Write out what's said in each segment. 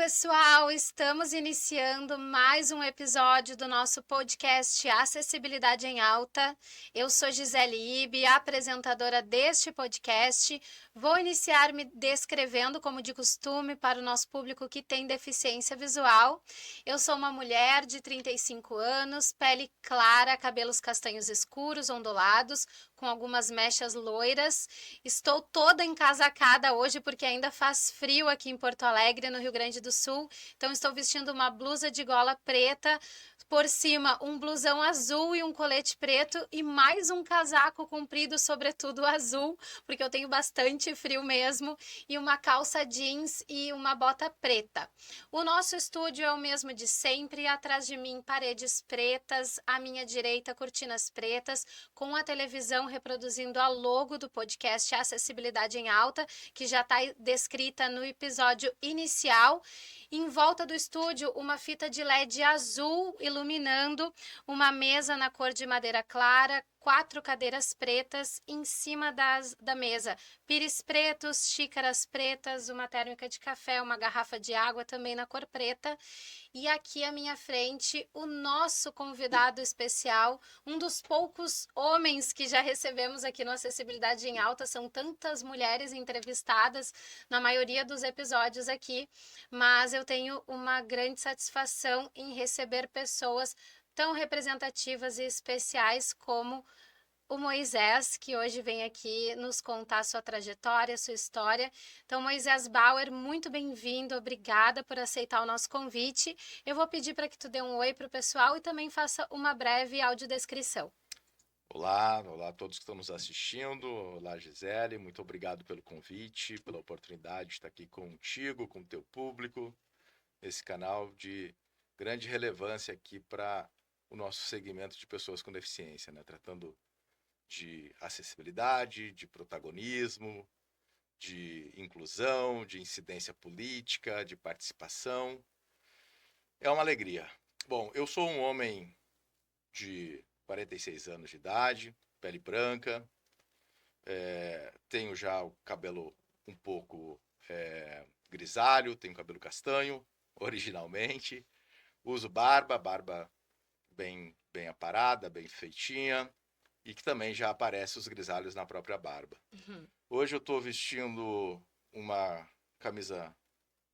pessoal! Estamos iniciando mais um episódio do nosso podcast Acessibilidade em Alta. Eu sou Gisele Ibe, apresentadora deste podcast. Vou iniciar me descrevendo, como de costume, para o nosso público que tem deficiência visual. Eu sou uma mulher de 35 anos, pele clara, cabelos castanhos escuros, ondulados, com algumas mechas loiras. Estou toda encasacada hoje porque ainda faz frio aqui em Porto Alegre, no Rio Grande do Sul. Então estou vestindo uma blusa de gola preta, por cima um blusão azul e um colete preto e mais um casaco comprido, sobretudo azul, porque eu tenho bastante frio mesmo, e uma calça jeans e uma bota preta. O nosso estúdio é o mesmo de sempre, atrás de mim paredes pretas, à minha direita cortinas pretas, com a televisão reproduzindo a logo do podcast Acessibilidade em Alta, que já está descrita no episódio inicial. Em volta do estúdio, uma fita de LED azul iluminando, uma mesa na cor de madeira clara, 4 cadeiras pretas em cima da mesa, pires pretos, xícaras pretas, uma térmica de café, uma garrafa de água também na cor preta. E aqui à minha frente, o nosso convidado especial, um dos poucos homens que já recebemos aqui no Acessibilidade em Alta. São tantas mulheres entrevistadas na maioria dos episódios aqui, mas eu tenho uma grande satisfação em receber pessoas tão representativas e especiais como o Moisés, que hoje vem aqui nos contar sua trajetória, sua história. Então, Moisés Bauer, muito bem-vindo, obrigada por aceitar o nosso convite. Eu vou pedir para que tu dê um oi para o pessoal e também faça uma breve audiodescrição. Olá a todos que estão nos assistindo. Olá, Gisele, muito obrigado pelo convite, pela oportunidade de estar aqui contigo, com o teu público, nesse canal de grande relevância aqui para o nosso segmento de pessoas com deficiência, né? Tratando de acessibilidade, de protagonismo, de inclusão, de incidência política, de participação. É uma alegria. Bom, eu sou um homem de 46 anos de idade, pele branca, tenho já o cabelo um pouco grisalho, tenho cabelo castanho, originalmente, uso barba bem aparada, bem feitinha, e que também já aparece os grisalhos na própria barba. Uhum. Hoje eu estou vestindo uma camisa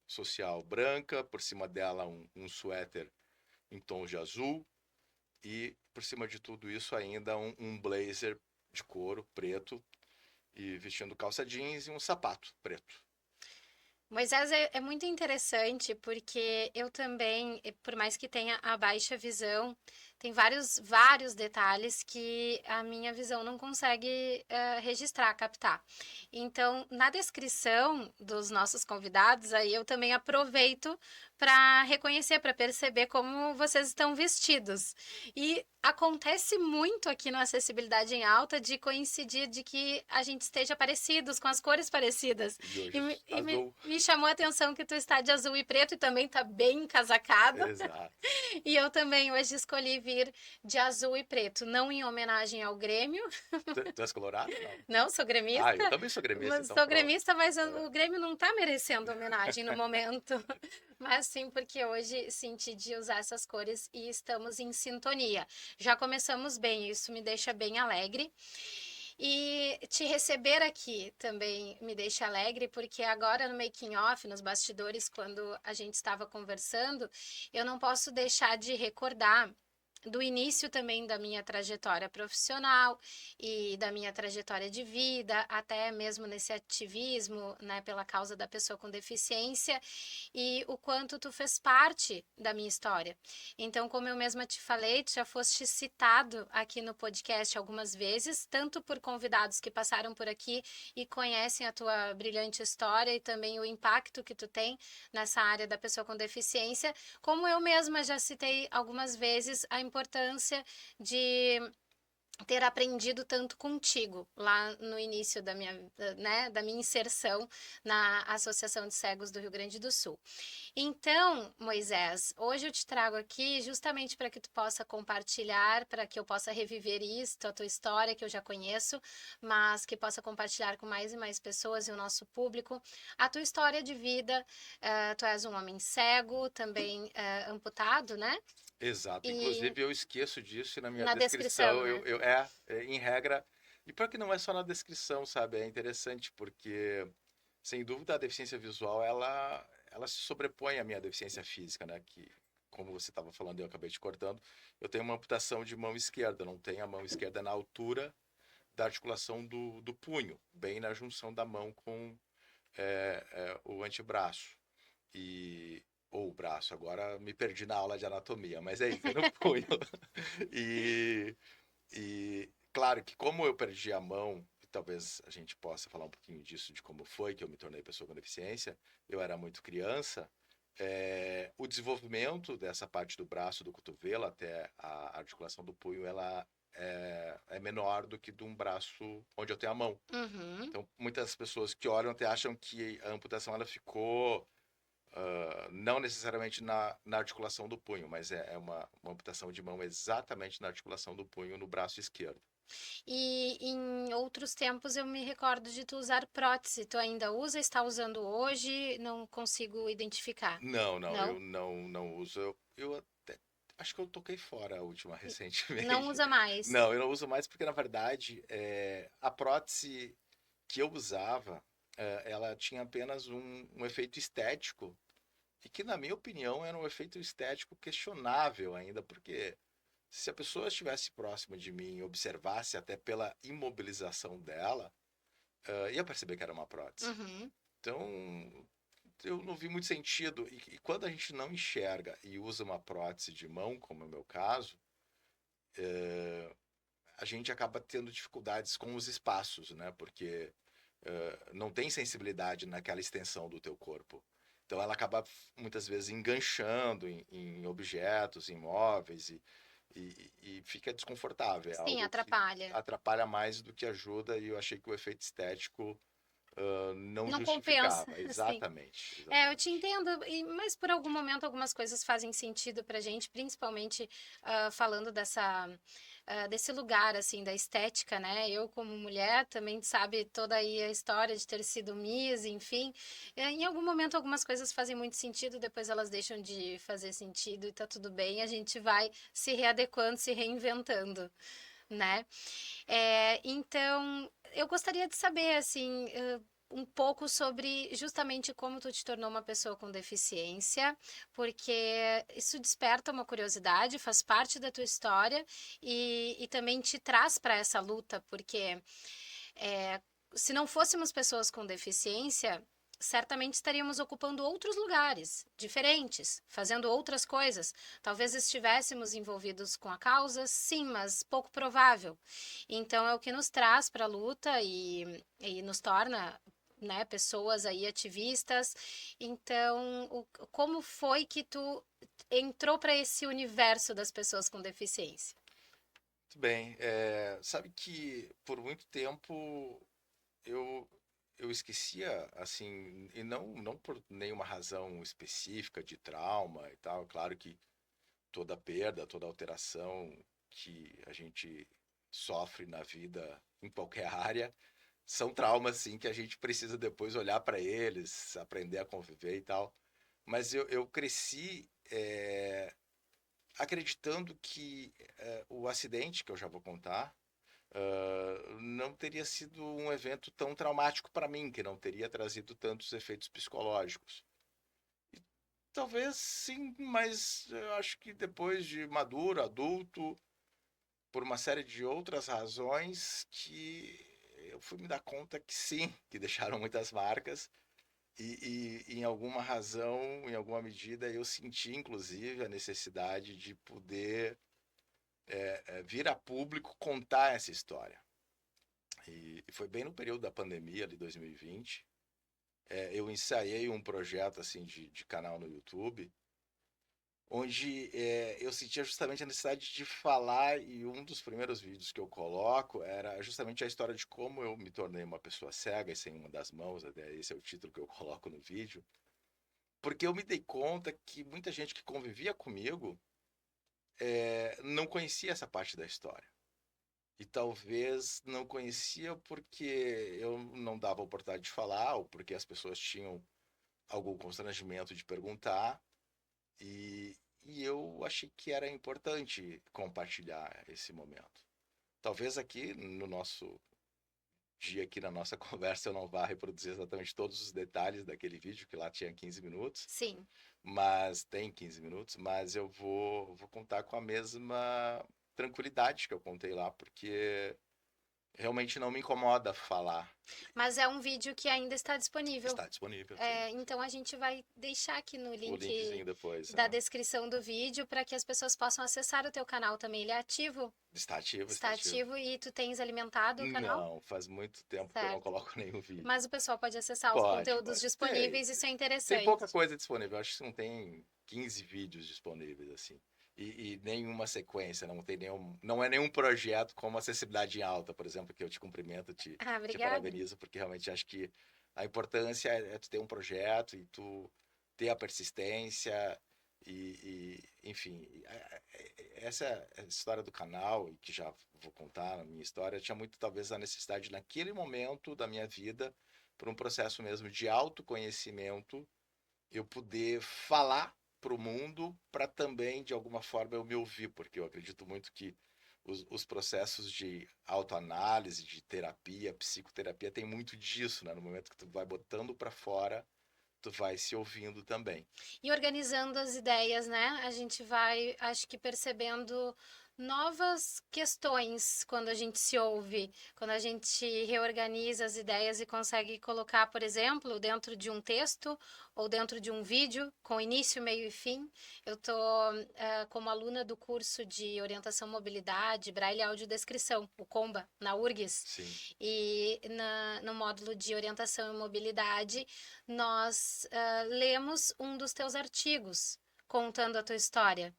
social branca, por cima dela um suéter em tons de azul, e por cima de tudo isso ainda um blazer de couro preto, e vestindo calça jeans e um sapato preto. Moisés, é muito interessante porque eu também, por mais que tenha a baixa visão, tem vários detalhes que a minha visão não consegue registrar, captar. Então, na descrição dos nossos convidados, aí eu também aproveito para reconhecer, para perceber como vocês estão vestidos. E acontece muito aqui no Acessibilidade em Alta de coincidir de que a gente esteja parecidos, com as cores parecidas. E hoje E azul. me chamou a atenção que tu está de azul e preto e também está bem encasacado. Exato. E eu também hoje escolhi vir de azul e preto, não em homenagem ao Grêmio. Tu és colorado? Não. Não, sou gremista. Eu também sou gremista, Mas então sou pronto. gremista, mas o Grêmio não está merecendo homenagem no momento. Mas sim, porque hoje senti de usar essas cores e estamos em sintonia. Já começamos bem, isso me deixa bem alegre. E te receber aqui também me deixa alegre, porque agora no making off, nos bastidores, quando a gente estava conversando, eu não posso deixar de recordar do início também da minha trajetória profissional e da minha trajetória de vida, até mesmo nesse ativismo, né, pela causa da pessoa com deficiência, e o quanto tu fez parte da minha história. Então, como eu mesma te falei, tu já foste citado aqui no podcast algumas vezes, tanto por convidados que passaram por aqui e conhecem a tua brilhante história e também o impacto que tu tem nessa área da pessoa com deficiência, como eu mesma já citei algumas vezes a importância de ter aprendido tanto contigo lá no início da minha, né, da minha inserção na Associação de Cegos do Rio Grande do Sul. Então, Moisés, hoje eu te trago aqui justamente para que tu possa compartilhar, para que eu possa reviver isto, a tua história que eu já conheço, mas que possa compartilhar com mais e mais pessoas e o nosso público a tua história de vida. Tu és um homem cego, também amputado, né? Exato. E Inclusive, eu esqueço disso e na minha na descrição, descrição, né? em regra. E pior que não é só na descrição, sabe? É interessante porque, sem dúvida, a deficiência visual, ela se sobrepõe à minha deficiência física, né? Que, como você estava falando, eu acabei te cortando. Eu tenho uma amputação de mão esquerda, não tenho a mão esquerda na altura da articulação do punho, bem na junção da mão com o antebraço. E, ou o braço, agora me perdi na aula de anatomia, mas é isso, é no punho. E, e claro que como eu perdi a mão, e talvez a gente possa falar um pouquinho disso, de como foi que eu me tornei pessoa com deficiência, eu era muito criança, o desenvolvimento dessa parte do braço, do cotovelo, até a articulação do punho, ela é menor do que de um braço onde eu tenho a mão. Uhum. Então, muitas pessoas que olham até acham que a amputação ela ficou não necessariamente na articulação do punho, mas é uma amputação de mão exatamente na articulação do punho no braço esquerdo. E em outros tempos eu me recordo de tu usar prótese. Tu ainda usa, está usando hoje? Não consigo identificar. Não, não, Não? eu não uso. Eu até acho que eu toquei fora a última Não recentemente. usa mais. Não, eu não uso mais porque, na verdade, a prótese que eu usava, ela tinha apenas um efeito estético. E que, na minha opinião, era um efeito estético questionável ainda, porque se a pessoa estivesse próxima de mim e observasse até pela imobilização dela, ia perceber que era uma prótese. Uhum. Então, eu não vi muito sentido. E quando a gente não enxerga e usa uma prótese de mão, como é o meu caso, a gente acaba tendo dificuldades com os espaços, né? Porque não tem sensibilidade naquela extensão do teu corpo. Então ela acaba muitas vezes enganchando em objetos, em móveis e fica desconfortável. É Sim, algo que atrapalha. atrapalha mais do que ajuda e eu achei que o efeito estético não Não compensa, justificava. sim. Exatamente, Eu te exatamente. entendo, mas por algum momento algumas coisas fazem sentido pra gente, principalmente falando desse lugar, assim, da estética, né? Eu, como mulher, também sabe toda aí a história de ter sido Miss, enfim. Em algum momento algumas coisas fazem muito sentido, depois elas deixam de fazer sentido e tá tudo bem, a gente vai se readequando, se reinventando, né? Então, eu gostaria de saber, assim, um pouco sobre justamente como tu te tornou uma pessoa com deficiência, porque isso desperta uma curiosidade, faz parte da tua história e também te traz para essa luta, porque é, se não fôssemos pessoas com deficiência, certamente estaríamos ocupando outros lugares diferentes, fazendo outras coisas. Talvez estivéssemos envolvidos com a causa, sim, mas pouco provável. Então é o que nos traz para a luta e nos torna, né, pessoas aí ativistas. Então, como foi que tu entrou para esse universo das pessoas com deficiência? Muito bem. Sabe que por muito tempo eu, eu esquecia, assim, e não por nenhuma razão específica de trauma e tal. Claro que toda perda, toda alteração que a gente sofre na vida, em qualquer área, são traumas, sim, que a gente precisa depois olhar para eles, aprender a conviver e tal. Mas eu cresci acreditando que o acidente, que eu já vou contar, não teria sido um evento tão traumático para mim, que não teria trazido tantos efeitos psicológicos. Talvez sim, mas eu acho que depois de maduro, adulto, por uma série de outras razões que eu fui me dar conta que sim, que deixaram muitas marcas em alguma razão, em alguma medida, eu senti inclusive a necessidade de poder vir a público contar essa história. E foi bem no período da pandemia de 2020. Eu ensaiei um projeto assim de canal no YouTube onde eu sentia justamente a necessidade de falar, e um dos primeiros vídeos que eu coloco era justamente a história de como eu me tornei uma pessoa cega e sem uma das mãos, até esse é o título que eu coloco no vídeo, porque eu me dei conta que muita gente que convivia comigo não conhecia essa parte da história. E talvez não conhecia porque eu não dava oportunidade de falar, ou porque as pessoas tinham algum constrangimento de perguntar, e, e eu achei que era importante compartilhar esse momento. Talvez aqui no nosso dia, aqui na nossa conversa, eu não vá reproduzir exatamente todos os detalhes daquele vídeo, que lá tinha 15 minutos, Sim. mas tem 15 minutos, mas eu vou contar com a mesma tranquilidade que eu contei lá, porque realmente não me incomoda falar. Mas é um vídeo que ainda está disponível. Está disponível, sim. Então a gente vai deixar aqui no O link linkzinho depois, da né? descrição do vídeo para que as pessoas possam acessar o teu canal também. Ele é ativo? Está ativo, está Está ativo. ativo e tu tens alimentado o canal? Não, faz muito tempo que eu não Certo. coloco nenhum vídeo. Mas o pessoal pode acessar os Pode, conteúdos pode. Tem. disponíveis, isso é Tem pouca interessante. coisa disponível. Acho que não tem 15 vídeos disponíveis, assim. E nenhuma sequência, não tem nenhum. Não é nenhum projeto como Acessibilidade em Alta, por exemplo, que eu te cumprimento, Ah, te obrigada. parabenizo, porque realmente acho que a importância é tu ter um projeto e tu ter a persistência enfim, essa história do canal, e que já vou contar na minha história, tinha muito talvez a necessidade naquele momento da minha vida, por um processo mesmo de autoconhecimento, eu poder falar para o mundo, para também, de alguma forma, eu me ouvir, porque eu acredito muito que os processos de autoanálise, de terapia, psicoterapia, tem muito disso, né? No momento que tu vai botando para fora, tu vai se ouvindo também. E organizando as ideias, né? A gente vai, acho que percebendo novas questões quando a gente se ouve, quando a gente reorganiza as ideias e consegue colocar, por exemplo, dentro de um texto ou dentro de um vídeo com início, meio e fim. Eu estou como aluna do curso de orientação mobilidade, Braille e audiodescrição, o Comba, na URGS, Sim. e no módulo de orientação e mobilidade nós lemos um dos teus artigos contando a tua história.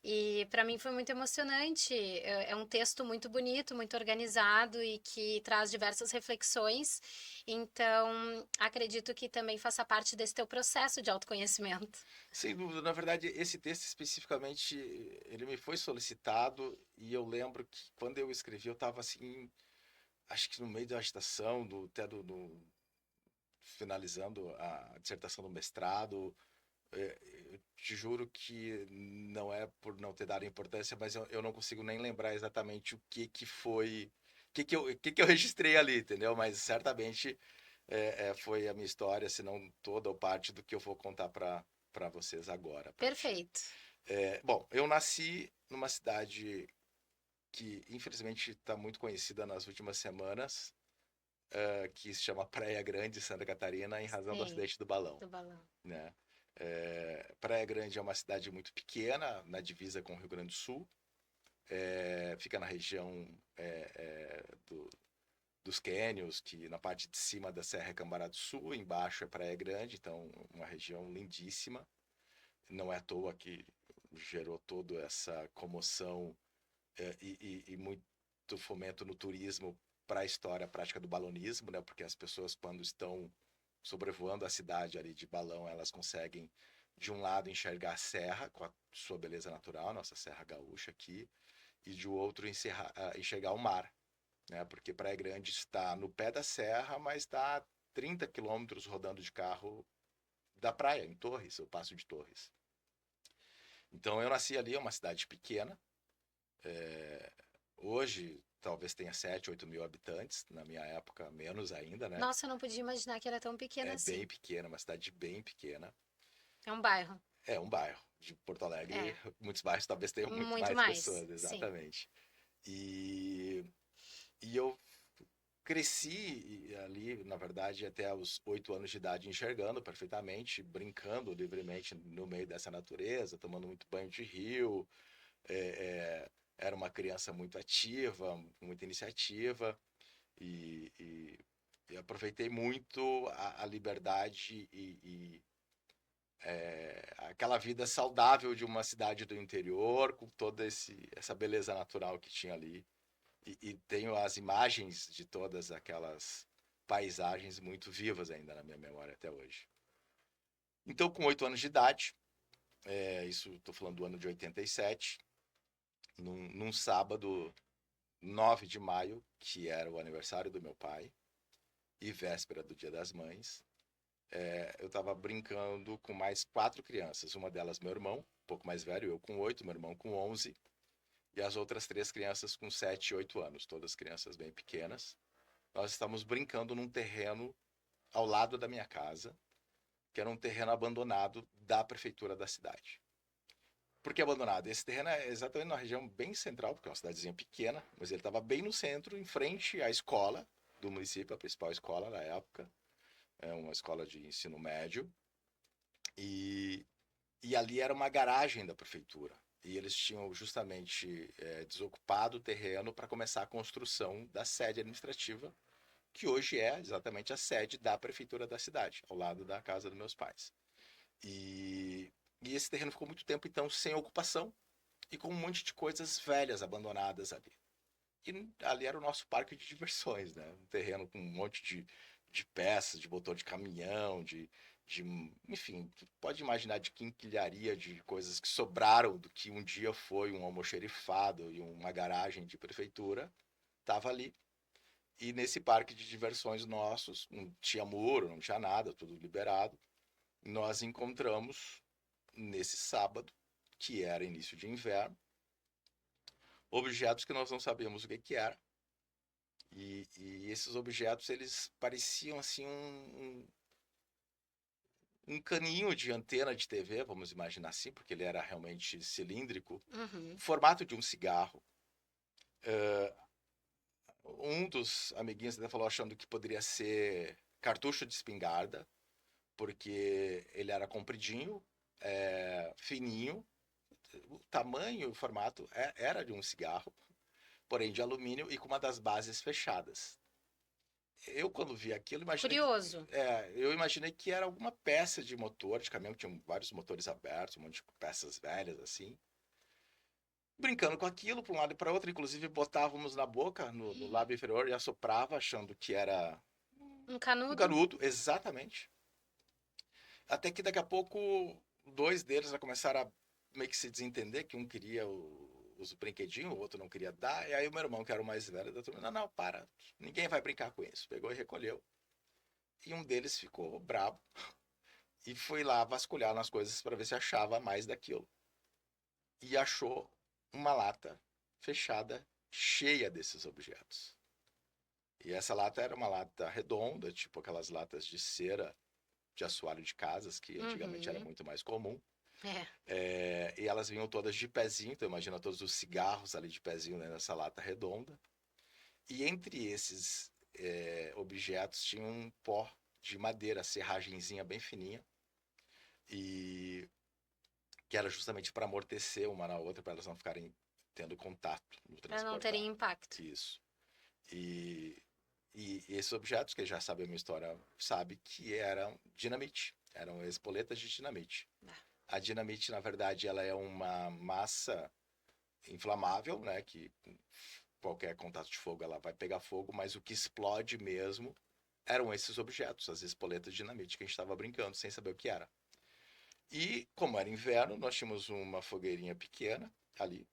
E para mim foi muito emocionante. É um texto muito bonito, muito organizado e que traz diversas reflexões. Então, acredito que também faça parte desse teu processo de autoconhecimento. Sem dúvida, na verdade, esse texto especificamente, ele me foi solicitado e eu lembro que quando eu escrevi, eu estava assim, acho que no meio da agitação, até finalizando a dissertação do mestrado. Eu te juro que não é por não ter dado importância, mas eu não consigo nem lembrar exatamente o que que foi, o que eu registrei ali, entendeu? Mas certamente foi a minha história, se não toda ou parte do que eu vou contar para vocês agora, para ti. Perfeito. Bom, eu nasci numa cidade que infelizmente está muito conhecida nas últimas semanas, que se chama Praia Grande, Santa Catarina, em razão do Sim, acidente do balão, do balão. né? Praia Grande é uma cidade muito pequena, na divisa com o Rio Grande do Sul. Fica na região dos cânions, que na parte de cima da Serra é Cambará do Sul, embaixo é Praia Grande, então uma região lindíssima. Não é à toa que gerou toda essa comoção e muito fomento no turismo para a história, a prática do balonismo, né? Porque as pessoas, quando estão sobrevoando a cidade ali de balão, elas conseguem, de um lado, enxergar a serra, com a sua beleza natural, nossa Serra Gaúcha aqui, e de outro, enxergar o mar, né? Porque Praia Grande está no pé da serra, mas está a 30 quilômetros rodando de carro da praia, em Torres, o Passo de Torres. Então eu nasci ali, é uma cidade pequena. Hoje talvez tenha 7, 8 mil habitantes, na minha época menos ainda, né? Nossa, eu não podia imaginar que era tão pequena É bem assim. pequena, uma cidade bem pequena. É um bairro. É um bairro. De Porto Alegre, É, muitos bairros talvez tenham muito muito mais mais. pessoas, Sim. exatamente. E, e eu cresci ali, na verdade, até os 8 anos de idade, enxergando perfeitamente, brincando livremente no meio dessa natureza, tomando muito banho de rio. É, era uma criança muito ativa, muita iniciativa, e, e, e aproveitei muito a liberdade aquela vida saudável de uma cidade do interior, com toda essa beleza natural que tinha ali. E tenho as imagens de todas aquelas paisagens muito vivas ainda na minha memória até hoje. Então, com 8 anos de idade, isso estou falando do ano de 87, num sábado 9 de maio, que era o aniversário do meu pai, e véspera do Dia das Mães, eu estava brincando com mais 4 crianças. Uma delas, meu irmão, um pouco mais velho, eu com 8, meu irmão com 11, e as outras 3 crianças com 7 e 8 anos, todas crianças bem pequenas. Nós estávamos brincando num terreno ao lado da minha casa, que era um terreno abandonado da prefeitura da cidade. Por que abandonado? Esse terreno é exatamente na região bem central, porque é uma cidadezinha pequena, mas ele estava bem no centro, em frente à escola do município, a principal escola na época, é uma escola de ensino médio, e, e ali era uma garagem da prefeitura. E eles tinham justamente desocupado o terreno para começar a construção da sede administrativa, que hoje é exatamente a sede da prefeitura da cidade, ao lado da casa dos meus pais. E, e esse terreno ficou muito tempo, então, sem ocupação e com um monte de coisas velhas abandonadas ali. E ali era o nosso parque de diversões, né? Um terreno com um monte de peças, de motor de caminhão, de enfim, tu pode imaginar de quinquilharia de coisas que sobraram do que um dia foi um almoxerifado e uma garagem de prefeitura, estava ali. E nesse parque de diversões nossos, não tinha muro, não tinha nada, tudo liberado. Nós encontramos nesse sábado, que era início de inverno, objetos que nós não sabíamos o que era. E esses objetos, eles pareciam assim um caninho de antena de TV, vamos imaginar assim, porque ele era realmente cilíndrico, formato de um cigarro. Um dos amiguinhos até falou achando que poderia ser cartucho de espingarda, porque ele era compridinho, fininho, o tamanho e o formato era de um cigarro, porém de alumínio e com uma das bases fechadas. Eu, quando vi aquilo, imaginei Curioso. eu imaginei que era alguma peça de motor, de caminhão, que tinha vários motores abertos, um monte de peças velhas assim. Brincando com aquilo, para um lado e para outro, inclusive botávamos na boca, no lábio inferior, e assoprava, achando que era Um um canudo? garoto, exatamente. Até que daqui a pouco, 2 deles já começaram a meio que se desentender, que um queria os brinquedinhos, o outro não queria dar. E aí o meu irmão, que era o mais velho da turma, não, para, ninguém vai brincar com isso. Pegou e recolheu. E um deles ficou brabo e foi lá vasculhar nas coisas para ver se achava mais daquilo. E achou uma lata fechada, cheia desses objetos. E essa lata era uma lata redonda, tipo aquelas latas de cera de assoalho de casas, que antigamente era muito mais comum. E elas vinham todas de pezinho, então imagina todos os cigarros ali de pezinho, né, nessa lata redonda. E entre esses objetos tinha um pó de madeira, serragenzinha bem fininha, e que era justamente para amortecer uma na outra, para elas não ficarem tendo contato no Para não transportar. terem impacto. Isso. E, e esses objetos, que já sabe a minha história, sabe que eram dinamite, eram espoletas de dinamite. A dinamite, na verdade, ela é uma massa inflamável, né, que com qualquer contato de fogo ela vai pegar fogo, mas o que explode mesmo eram esses objetos, as espoletas de dinamite que a gente estava brincando, sem saber o que era. E, como era inverno, nós tínhamos uma fogueirinha pequena ali,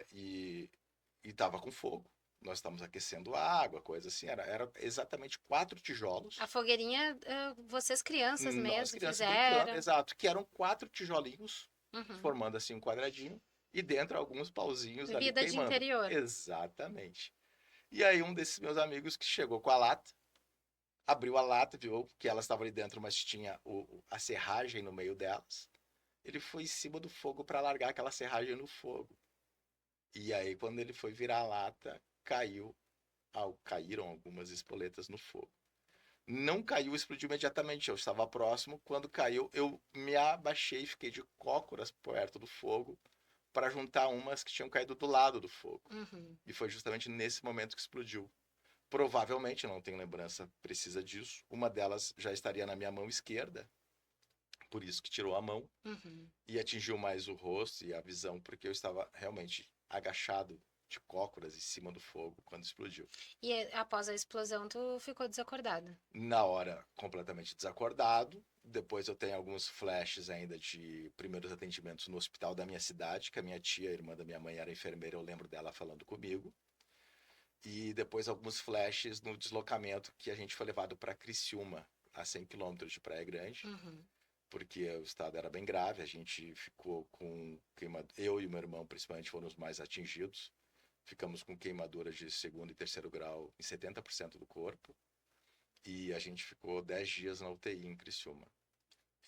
e estava com fogo. Nós estávamos aquecendo água, coisa assim. Era exatamente 4 tijolos. A fogueirinha, vocês crianças Nós, mesmo, crianças, brincando, fizeram. exato. Que eram 4 tijolinhos, formando assim um quadradinho. E dentro alguns pauzinhos ali Vida de queimando. interior. Exatamente. E aí um desses meus amigos que chegou com a lata, abriu a lata, viu que elas estavam ali dentro, mas tinha a serragem no meio delas. Ele foi em cima do fogo para largar aquela serragem no fogo. E aí, quando ele foi virar a lata, caíram algumas espoletas no fogo. Não caiu, explodiu imediatamente. Eu estava próximo. Quando caiu, eu me abaixei e fiquei de cócoras perto do fogo para juntar umas que tinham caído do lado do fogo. E foi justamente nesse momento que explodiu. Provavelmente, não tenho lembrança precisa disso, uma delas já estaria na minha mão esquerda, por isso que tirou a mão, Uhum. e atingiu mais o rosto e a visão, porque eu estava realmente agachado de cócoras em cima do fogo quando explodiu. E após a explosão, tu ficou desacordado. Na hora, completamente desacordado. Depois eu tenho alguns flashes ainda de primeiros atendimentos no hospital da minha cidade, que a minha tia, a irmã da minha mãe, era enfermeira, eu lembro dela falando comigo. E depois alguns flashes no deslocamento que a gente foi levado para Criciúma, a 100 quilômetros de Praia Grande, Uhum. porque o estado era bem grave, a gente ficou com queimadura, eu e o meu irmão principalmente foram os mais atingidos. Ficamos com queimaduras de segundo e terceiro grau em 70% do corpo. E a gente ficou 10 dias na UTI em Criciúma.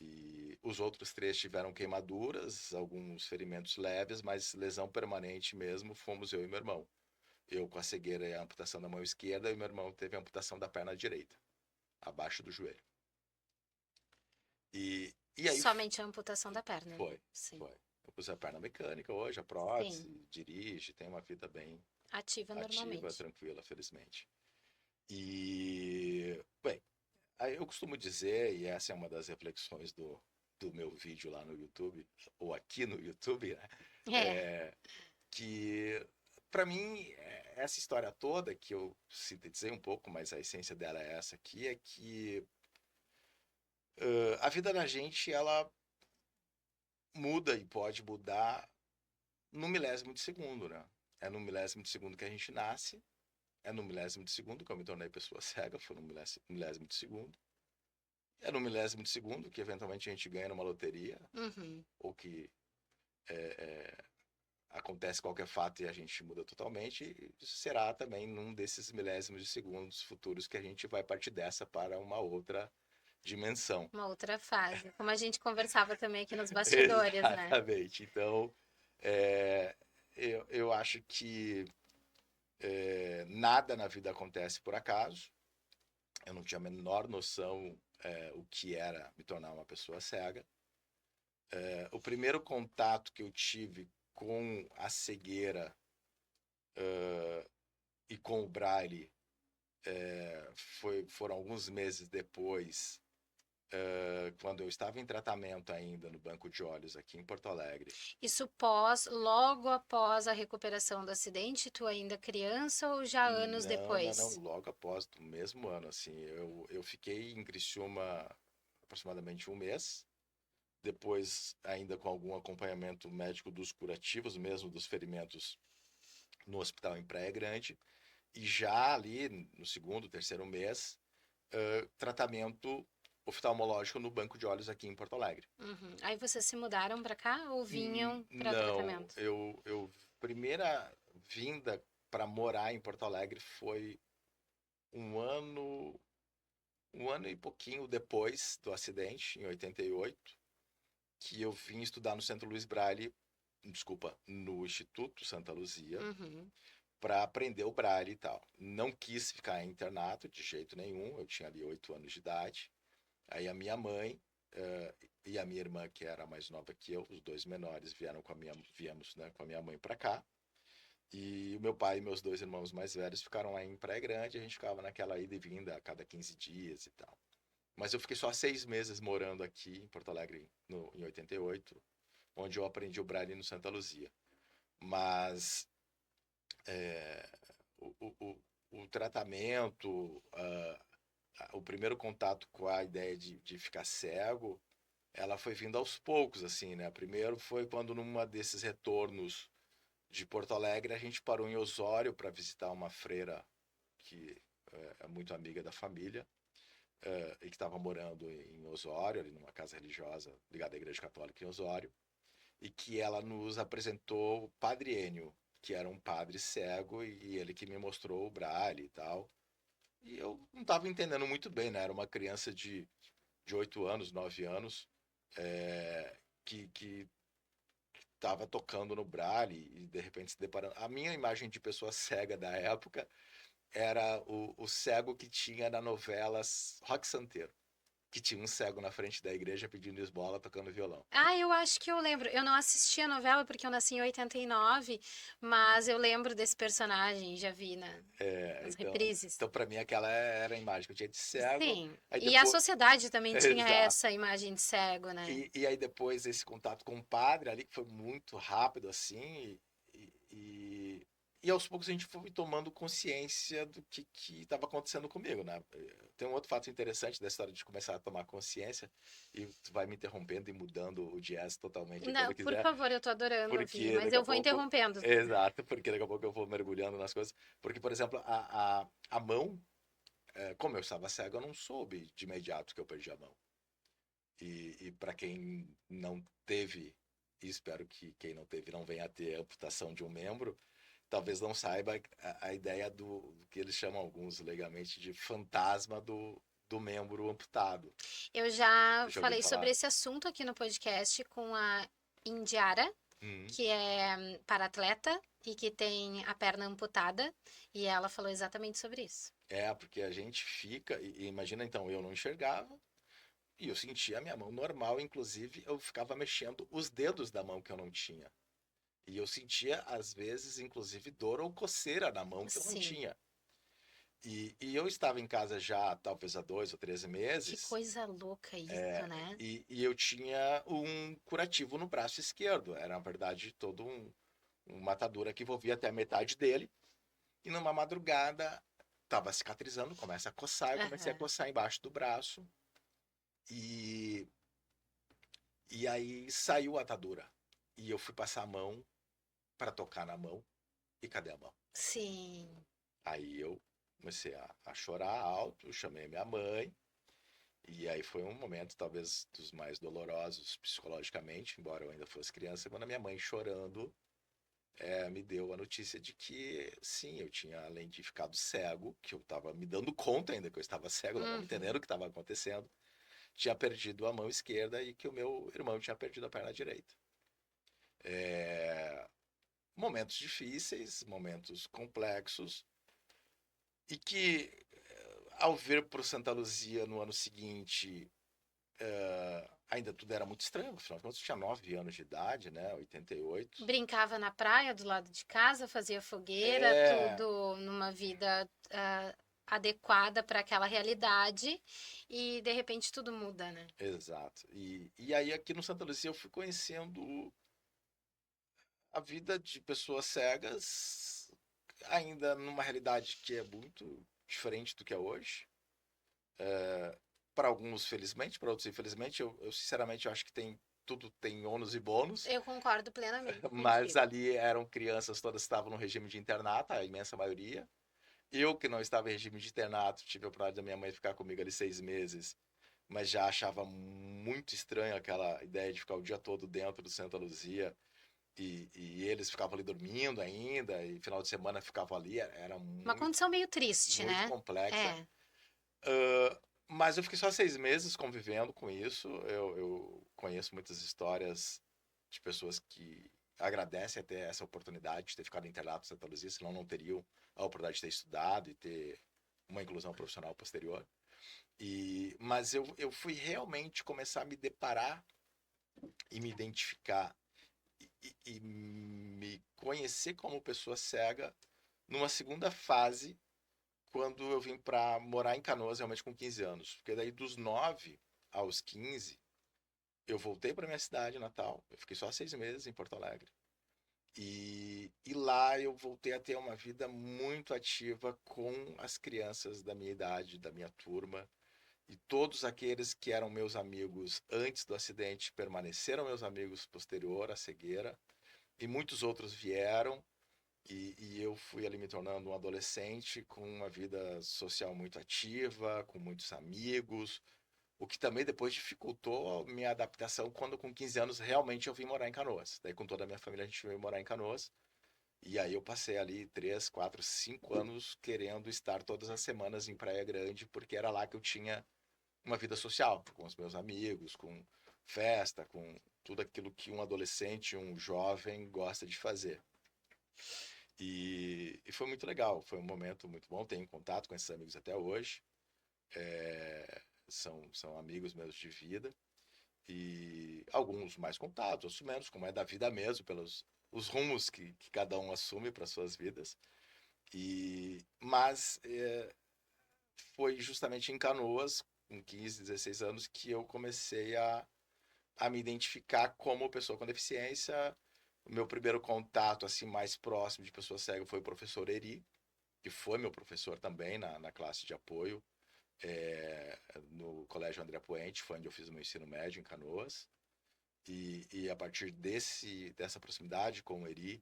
E os outros 3 tiveram queimaduras, alguns ferimentos leves, mas lesão permanente mesmo fomos eu e meu irmão. Eu com a cegueira e a amputação da mão esquerda, e meu irmão teve a amputação da perna direita, abaixo do joelho. E aí Somente a amputação da perna, né? foi, Sim. foi. Eu pus a perna mecânica hoje, a Sim. prótese, dirige, tem uma vida bem Ativa ativa, normalmente. tranquila, felizmente. E, bem, aí eu costumo dizer, e essa é uma das reflexões do meu vídeo lá no YouTube, ou aqui no YouTube, né? É. Que para mim essa história toda que eu sintetizei um pouco, mas a essência dela é essa aqui, é que a vida da gente ela muda e pode mudar no milésimo de segundo, né? É no milésimo de segundo que a gente nasce, é no milésimo de segundo que eu me tornei pessoa cega, foi no milésimo de segundo. É no milésimo de segundo que eventualmente a gente ganha numa loteria, Uhum. ou que é, é, acontece qualquer fato e a gente muda totalmente. E será também num desses milésimos de segundos futuros que a gente vai partir dessa para uma outra dimensão. Uma outra fase. Como a gente conversava também aqui nos bastidores, né? Exatamente. Então, é, eu acho que nada na vida acontece por acaso. Eu não tinha a menor noção o que era me tornar uma pessoa cega. O primeiro contato que eu tive com a cegueira e com o Braille foram alguns meses depois, quando eu estava em tratamento ainda no banco de olhos aqui em Porto Alegre. Isso logo após a recuperação do acidente, tu ainda criança ou já anos Não, não, não, depois? logo após, no mesmo ano, assim, eu fiquei em Criciúma aproximadamente um mês, depois ainda com algum acompanhamento médico dos curativos, mesmo dos ferimentos no hospital em Praia Grande, e já ali no segundo, terceiro mês, tratamento oftalmológico no banco de olhos aqui em Porto Alegre. Uhum. Aí vocês se mudaram pra cá ou vinham para Não, tratamento? eu primeira vinda para morar em Porto Alegre foi um ano, um ano e pouquinho depois do acidente, em 88, que eu vim estudar no Centro Luiz Braille, desculpa, no Instituto Santa Luzia, Uhum. para aprender o Braille e tal. Não quis ficar em internato de jeito nenhum, eu tinha ali 8 anos de idade. Aí a minha mãe e a minha irmã, que era mais nova que eu, os dois menores, viemos, né, com a minha mãe para cá. E o meu pai e meus dois irmãos mais velhos ficaram lá em Praia Grande, a gente ficava naquela ida e vinda a cada 15 dias e tal. Mas eu fiquei só 6 meses morando aqui em Porto Alegre em 88, onde eu aprendi o Braille no Santa Luzia. Mas é, o, o, o tratamento, o primeiro contato com a ideia de ficar cego, ela foi vindo aos poucos, assim, né? Primeiro foi quando numa desses retornos de Porto Alegre a gente parou em Osório para visitar uma freira que é muito amiga da família e que estava morando em Osório, ali numa casa religiosa ligada à Igreja Católica em Osório, e que ela nos apresentou o Padre Enio, que era um padre cego e ele que me mostrou o Braille e tal. E eu não estava entendendo muito bem, né? Era uma criança de 8 anos, 9 anos, que estava tocando no Braille e de repente se deparando. A minha imagem de pessoa cega da época era o cego que tinha na novela Rock Santeiro. que tinha um cego na frente da igreja pedindo esmola, tocando violão. Ah, eu acho que eu lembro. Eu não assisti a novela porque eu nasci em 89, mas eu lembro desse personagem, já vi nas Então, reprises. então para mim aquela era a imagem que eu tinha de cego. Sim. Aí E a depois, sociedade também tinha exato. essa imagem de cego, né? E aí depois esse contato com o padre ali, que foi muito rápido assim, e aos poucos a gente foi tomando consciência do que estava acontecendo comigo, né? Tem um outro fato interessante da história de começar a tomar consciência, e tu vai me interrompendo e mudando o jazz totalmente Não, quando por quiser, favor, eu tô adorando ouvir, porque mas daqui a eu vou pouco. interrompendo. Exato, porque daqui a pouco eu vou mergulhando nas coisas. Porque, por exemplo, a mão, como eu estava cego, eu não soube de imediato que eu perdi a mão. E para quem não teve, e espero que quem não teve não venha a ter amputação de um membro, talvez não saiba a ideia do que eles chamam alguns legalmente de fantasma do membro amputado. Eu já Já ouviu falei sobre falar? esse assunto aqui no podcast com a Indiara, Uhum. que é para-atleta e que tem a perna amputada, e ela falou exatamente sobre isso. Porque a gente fica, e imagina então, eu não enxergava, e eu sentia a minha mão normal, inclusive eu ficava mexendo os dedos da mão que eu não tinha. E eu sentia, às vezes, inclusive, dor ou coceira na mão que eu não Sim, tinha. E eu estava em casa já, talvez há 2 ou 3 que meses, coisa louca isso, né? e eu tinha um curativo no braço esquerdo. Era, na verdade, todo uma atadura que envolvia até a metade dele. E numa madrugada, estava cicatrizando, começa a coçar, eu comecei a Aham. coçar embaixo do braço. E, e aí saiu a atadura. E eu fui passar a mão para tocar na mão. E cadê a mão? Sim. Aí eu comecei a chorar alto, chamei minha mãe. E aí foi um momento, talvez, dos mais dolorosos psicologicamente, embora eu ainda fosse criança, quando a minha mãe chorando me deu a notícia de que, sim, eu tinha, além de ficado cego, que eu estava me dando conta ainda que eu estava cego, não estava entendendo Uhum. o que estava acontecendo, tinha perdido a mão esquerda e que o meu irmão tinha perdido a perna direita. É, momentos difíceis, momentos complexos, e que, ao vir para o Santa Luzia no ano seguinte, ainda tudo era muito estranho, afinal de contas eu tinha 9 anos de idade, né, 88. Brincava na praia do lado de casa, fazia fogueira, É, tudo numa vida adequada para aquela realidade, e de repente tudo muda, né? exato. E aí aqui no Santa Luzia eu fui conhecendo a vida de pessoas cegas, ainda numa realidade que é muito diferente do que é hoje. Para alguns, felizmente, para outros, infelizmente. Eu sinceramente eu acho que tudo tem ônus e bônus, Eu concordo plenamente mas contigo. ali eram crianças, todas estavam no regime de internato, a imensa maioria. Eu, que não estava em regime de internato, tive a oportunidade da minha mãe ficar comigo ali 6 meses, mas já achava muito estranho aquela ideia de ficar o dia todo dentro do Santa Luzia. E eles ficavam ali dormindo ainda, e final de semana ficavam ali, era Uma muito, condição meio triste, muito né? complexa. É. Mas eu fiquei só 6 meses convivendo com isso. Eu conheço muitas histórias de pessoas que agradecem até essa oportunidade de ter ficado internado em Santa Luzia, senão não teriam a oportunidade de ter estudado e ter uma inclusão profissional posterior. Mas eu fui realmente começar a me deparar e me identificar e me conhecer como pessoa cega numa segunda fase, quando eu vim para morar em Canoas, realmente com 15 anos. Porque daí dos 9 aos 15, eu voltei para minha cidade natal. Eu fiquei só 6 meses em Porto Alegre. E lá eu voltei a ter uma vida muito ativa com as crianças da minha idade, da minha turma. E todos aqueles que eram meus amigos antes do acidente permaneceram meus amigos posterior à cegueira. E muitos outros vieram. E eu fui ali me tornando um adolescente com uma vida social muito ativa, com muitos amigos, o que também depois dificultou a minha adaptação quando com 15 anos realmente eu vim morar em Canoas. Daí com toda a minha família a gente veio morar em Canoas. E aí eu passei ali 3, 4, 5 anos querendo estar todas as semanas em Praia Grande, porque era lá que eu tinha uma vida social, com os meus amigos, com festa, com tudo aquilo que um adolescente, um jovem gosta de fazer. E foi muito legal, foi um momento muito bom, tenho contato com esses amigos até hoje. são amigos meus de vida, e alguns mais contatos, outros menos, como é da vida mesmo, pelos os rumos que cada um assume para suas vidas. Mas foi justamente em Canoas, com 15, 16 anos, que eu comecei a me identificar como pessoa com deficiência. O meu primeiro contato assim mais próximo de pessoa cega foi o professor Eri, que foi meu professor também na classe de apoio, no Colégio André Poente, foi onde eu fiz o meu ensino médio em Canoas. A partir dessa proximidade com o Eri,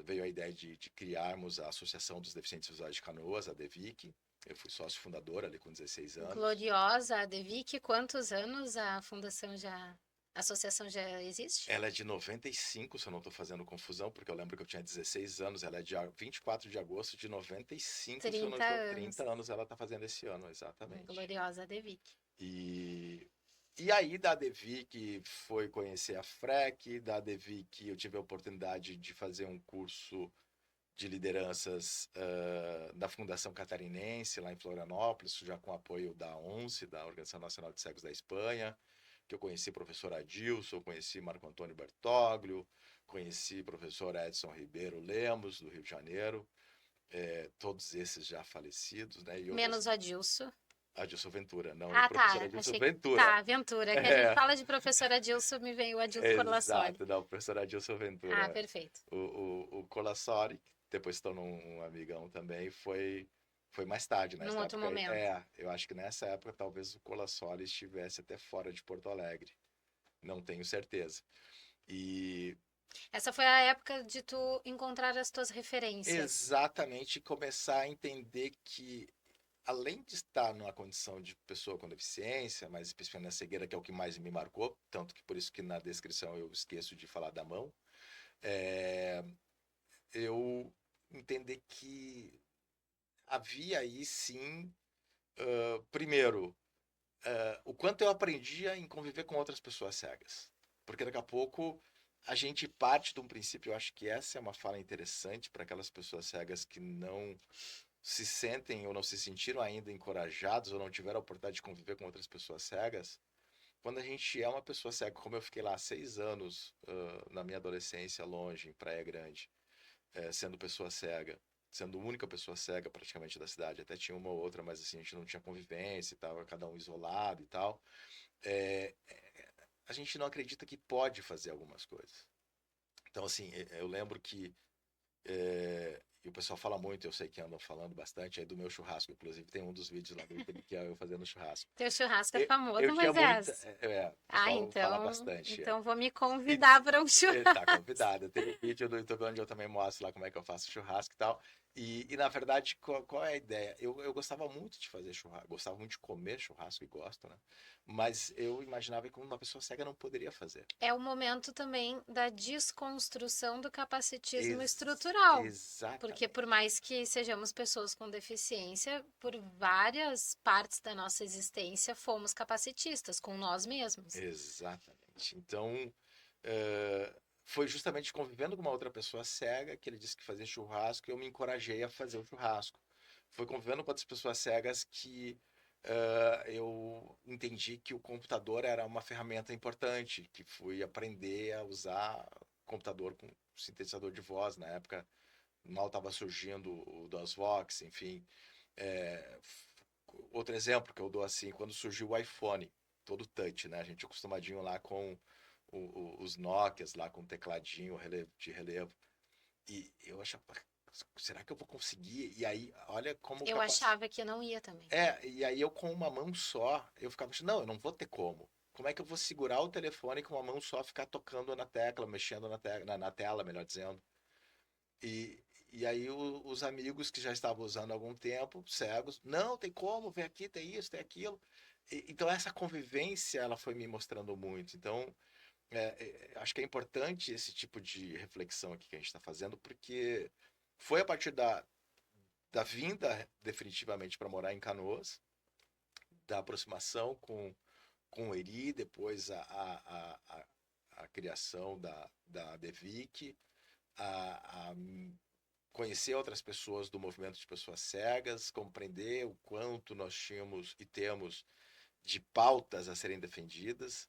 veio a ideia de criarmos a Associação dos Deficientes Visuais de Canoas, a DEVIC. Eu fui sócio fundador ali com 16 anos. Gloriosa, a Devic, quantos anos a fundação a associação já existe? Ela é de 95, se eu não estou fazendo confusão, porque eu lembro que eu tinha 16 anos. Ela é de 24 de agosto de 95, se eu não 30 estou. anos. 30 anos ela está fazendo esse ano, exatamente. Gloriosa Devic. E, e aí da DEVIC foi conhecer a FREC. Da DEVIC eu tive a oportunidade de fazer um curso de lideranças da Fundação Catarinense, lá em Florianópolis, já com apoio da ONCE, da Organização Nacional de Cegos da Espanha, que eu conheci o professor Adilson, conheci Marco Antônio Bertoglio, conheci o professor Edson Ribeiro Lemos, do Rio de Janeiro, todos esses já falecidos, né? E Menos outras... o Adilson. Adilson Ventura, não, o Ah, professor tá. Adilson Achei que. Ventura. Tá, Ventura. Que a gente fala de professor Adilson, me veio o Adilson Colassoli. Exato, não, o professor Adilson Ventura. Ah, perfeito. O Colassori, que depois se tornou um amigão também, foi mais tarde, Num nessa outro época. momento. Eu acho que nessa época talvez o Colassori estivesse até fora de Porto Alegre. Não tenho certeza. E Essa foi a época de tu encontrar as tuas referências. exatamente começar a entender que, além de estar numa condição de pessoa com deficiência, mas especialmente na cegueira, que é o que mais me marcou, tanto que por isso que na descrição eu esqueço de falar da mão, é, eu entender que havia aí sim, primeiro, o quanto eu aprendia em conviver com outras pessoas cegas. Porque daqui a pouco a gente parte de um princípio, eu acho que essa é uma fala interessante para aquelas pessoas cegas que não se sentem ou não se sentiram ainda encorajados ou não tiveram a oportunidade de conviver com outras pessoas cegas. Quando a gente é uma pessoa cega, como eu fiquei lá 6 anos na minha adolescência, longe, em Praia Grande, sendo pessoa cega, sendo a única pessoa cega praticamente da cidade. Até tinha uma ou outra, mas assim, a gente não tinha convivência e tal, cada um isolado e tal. É, a gente não acredita que pode fazer algumas coisas. Então, assim, eu lembro que e o pessoal fala muito, eu sei que andam falando bastante aí do meu churrasco. Inclusive, tem um dos vídeos lá do YouTube que é eu fazendo churrasco. Teu churrasco é Eu famoso, tinha muita. Moisés. O Ah, pessoal fala então, bastante. então vou me E convidar para um tá churrasco. convidada. Tem um vídeo do YouTube onde eu também mostro lá como é que eu faço churrasco e tal. Na verdade, qual é a ideia? Eu gostava muito de fazer churrasco, gostava muito de comer churrasco e gosto, né? Mas eu imaginava que uma pessoa cega não poderia fazer. É o momento também da desconstrução do capacitismo estrutural. Porque Exatamente. por mais que sejamos pessoas com deficiência, por várias partes da nossa existência fomos capacitistas com nós mesmos. Exatamente. Então, eh, foi justamente convivendo com uma outra pessoa cega que ele disse que fazia churrasco e eu me encorajei a fazer o churrasco. Foi convivendo com outras pessoas cegas que eu entendi que o computador era uma ferramenta importante, que fui aprender a usar computador com sintetizador de voz. Na época, mal estava surgindo o DOSVox, enfim. Eh, Outro exemplo que eu dou assim, quando surgiu o iPhone, todo touch, né? A gente acostumadinho lá com os Nokias, lá com tecladinho de relevo. E eu achava, será que eu vou conseguir? E aí, olha como Eu capaz. achava que não ia também. E aí eu com uma mão só, eu ficava achando, não, eu não vou ter como. Como é que eu vou segurar o telefone com uma mão só, ficar tocando na tecla, mexendo na tela, melhor dizendo. E aí os amigos que já estavam usando há algum tempo, cegos, não, tem como, vem aqui, tem isso, tem aquilo. Então essa convivência, ela foi me mostrando muito. Então, acho que é importante esse tipo de reflexão aqui que a gente está fazendo, porque foi a partir da vinda definitivamente para morar em Canoas, da aproximação com o Eri, depois a criação da DEVIC, a conhecer outras pessoas do movimento de pessoas cegas, compreender o quanto nós tínhamos e temos de pautas a serem defendidas.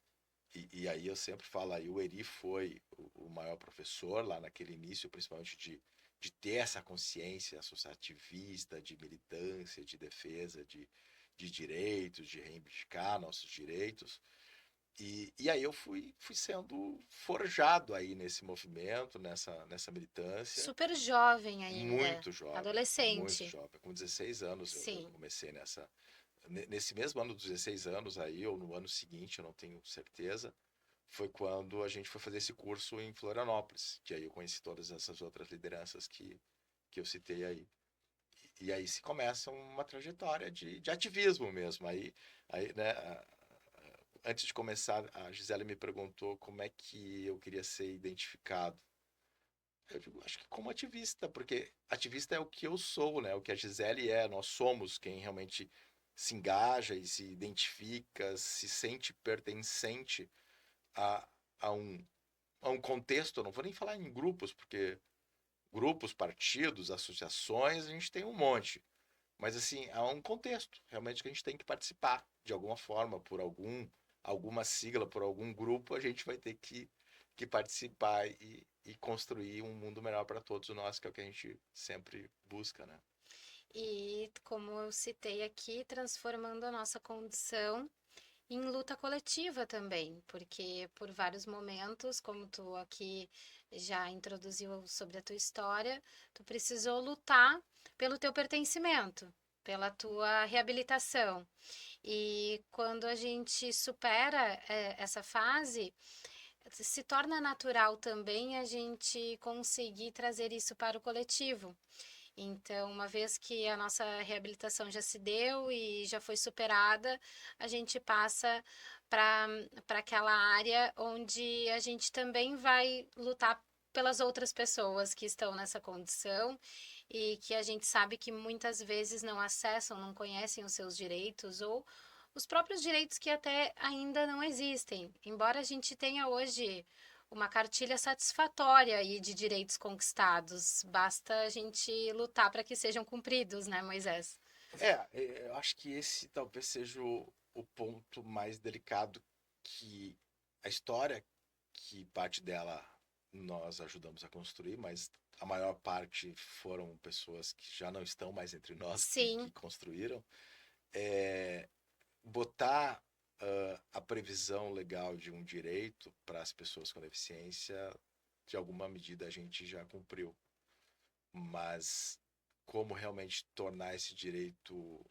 E aí eu sempre falo, aí o Eri foi o maior professor lá naquele início, principalmente de ter essa consciência associativista, de militância, de defesa de direitos, de reivindicar nossos direitos. E aí eu fui sendo forjado aí nesse movimento, nessa militância, Super jovem ainda, muito jovem, muito adolescente. jovem. Com 16 anos eu Sim. comecei nesse mesmo ano dos 16 anos aí, ou no ano seguinte, eu não tenho certeza, foi quando a gente foi fazer esse curso em Florianópolis, que aí eu conheci todas essas outras lideranças que eu citei aí. E aí se começa uma trajetória de ativismo mesmo. Aí, né, antes de começar, a Gisele me perguntou como é que eu queria ser identificado. Eu digo, acho que como ativista, porque ativista é o que eu sou, né? O que a Gisele é, nós somos quem realmente se engaja e se identifica, se sente pertencente a, a, um, a um contexto. Eu não vou nem falar em grupos, porque grupos, partidos, associações, a gente tem um monte. Mas assim, há um contexto realmente que a gente tem que participar de alguma forma, por alguma sigla, por algum grupo, a gente vai ter que participar e construir um mundo melhor para todos nós, que é o que a gente sempre busca, né? E como eu citei aqui, transformando a nossa condição em luta coletiva também, porque por vários momentos, como tu aqui já introduziu sobre a tua história, tu precisou lutar pelo teu pertencimento, pela tua reabilitação. E quando a gente supera essa fase, se torna natural também a gente conseguir trazer isso para o coletivo. Então, uma vez que a nossa reabilitação já se deu e já foi superada, a gente passa para aquela área onde a gente também vai lutar pelas outras pessoas que estão nessa condição e que a gente sabe que muitas vezes não acessam, não conhecem os seus direitos ou os próprios direitos que até ainda não existem. Embora a gente tenha hoje uma cartilha satisfatória aí de direitos conquistados. Basta a gente lutar para que sejam cumpridos, né, Moisés? Eu acho que esse talvez seja o ponto mais delicado, que a história, que parte dela nós ajudamos a construir, mas a maior parte foram pessoas que já não estão mais entre nós que Sim, construíram. É, botar a previsão legal de um direito para as pessoas com deficiência, de alguma medida a gente já cumpriu. Mas como realmente tornar esse direito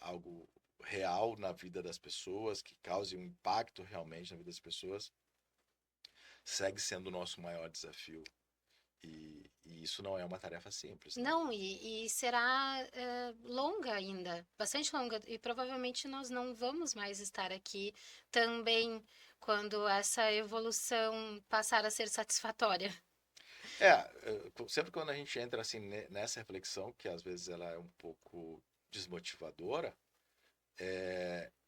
algo real na vida das pessoas, que cause um impacto realmente na vida das pessoas, segue sendo o nosso maior desafio. E isso não é uma tarefa simples, né? não, e será longa ainda, bastante longa, e provavelmente nós não vamos mais estar aqui também quando essa evolução passar a ser satisfatória. Sempre quando a gente entra assim nessa reflexão, que às vezes ela é um pouco desmotivadora,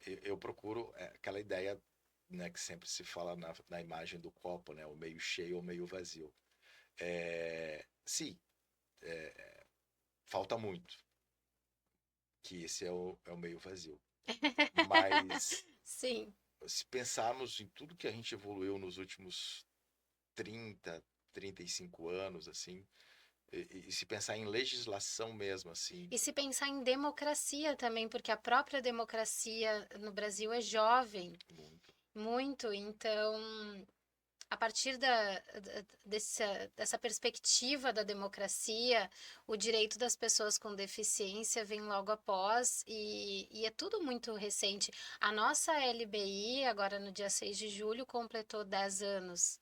eu procuro aquela ideia, né, que sempre se fala na imagem do copo, né, o meio cheio ou meio vazio. Sim, falta muito, que esse é o meio vazio. Mas Sim. se pensarmos em tudo que a gente evoluiu nos últimos 35 anos, assim, e se pensar em legislação mesmo, assim, E se pensar em democracia também, porque a própria democracia no Brasil é jovem, muito. muito. Então, a partir dessa perspectiva da democracia, o direito das pessoas com deficiência vem logo após e é tudo muito recente. A nossa LBI, agora no dia 6 de julho, completou 10 anos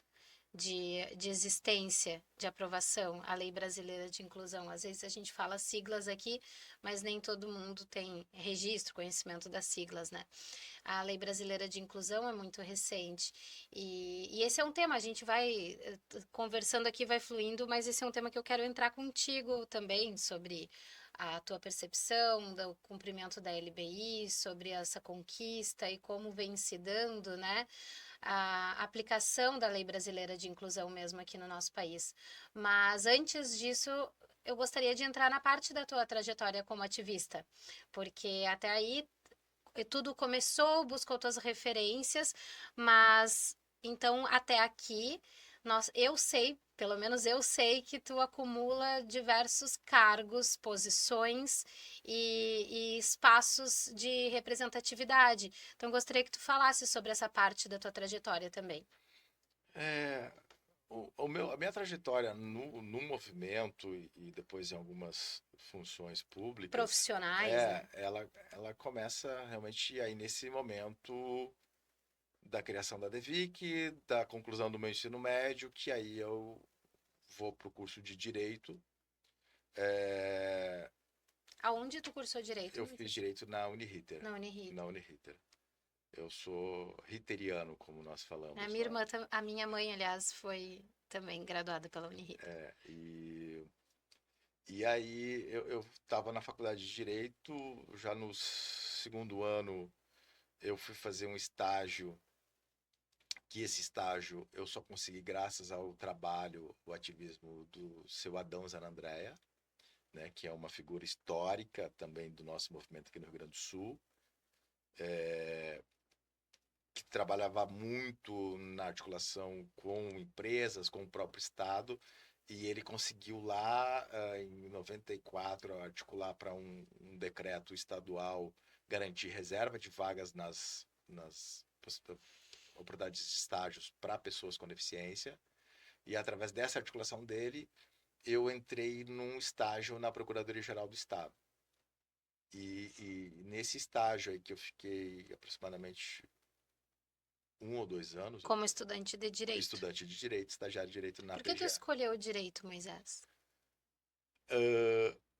de existência, de aprovação, a Lei Brasileira de Inclusão. Às vezes a gente fala siglas aqui, mas nem todo mundo tem registro, conhecimento das siglas, né? A Lei Brasileira de Inclusão é muito recente. E esse é um tema, a gente vai conversando aqui, vai fluindo, mas esse é um tema que eu quero entrar contigo também sobre a tua percepção do cumprimento da LBI, sobre essa conquista e como vem se dando, né? A aplicação da Lei Brasileira de Inclusão mesmo aqui no nosso país. Mas antes disso, eu gostaria de entrar na parte da tua trajetória como ativista, porque até aí tudo começou, buscou tuas referências, mas então até aqui eu sei, pelo menos eu sei que tu acumula diversos cargos, posições e espaços de representatividade. Então gostaria que tu falasse sobre essa parte da tua trajetória também. É, a minha trajetória no movimento e depois em algumas funções públicas, Profissionais, né? ela começa realmente aí nesse momento da criação da DEVIC, da conclusão do meu ensino médio, que aí eu vou para o curso de Direito. É, Aonde tu cursou direito, eu fiz Moisés? Direito na Uniriter. Na Uniriter. Na Uniriter. Eu sou riteriano, como nós A falamos minha lá. irmã, a minha mãe, aliás, foi também graduada pela Uniriter. E aí eu estava na faculdade de Direito, já no segundo ano eu fui fazer um estágio, que esse estágio eu só consegui graças ao trabalho, o ativismo do seu Adão Zanandrea, né, que é uma figura histórica também do nosso movimento aqui no Rio Grande do Sul, que trabalhava muito na articulação com empresas, com o próprio Estado, e ele conseguiu lá, em 94, articular para um decreto estadual garantir reserva de vagas nas oportunidades de estágios para pessoas com deficiência. E através dessa articulação dele, eu entrei num estágio na Procuradoria-Geral do Estado. E nesse estágio aí que eu fiquei aproximadamente 1 ou 2 anos, Como estudante de direito. estudante de direito, estagiário de direito na Por que tu PGA. escolheu o direito, Moisés?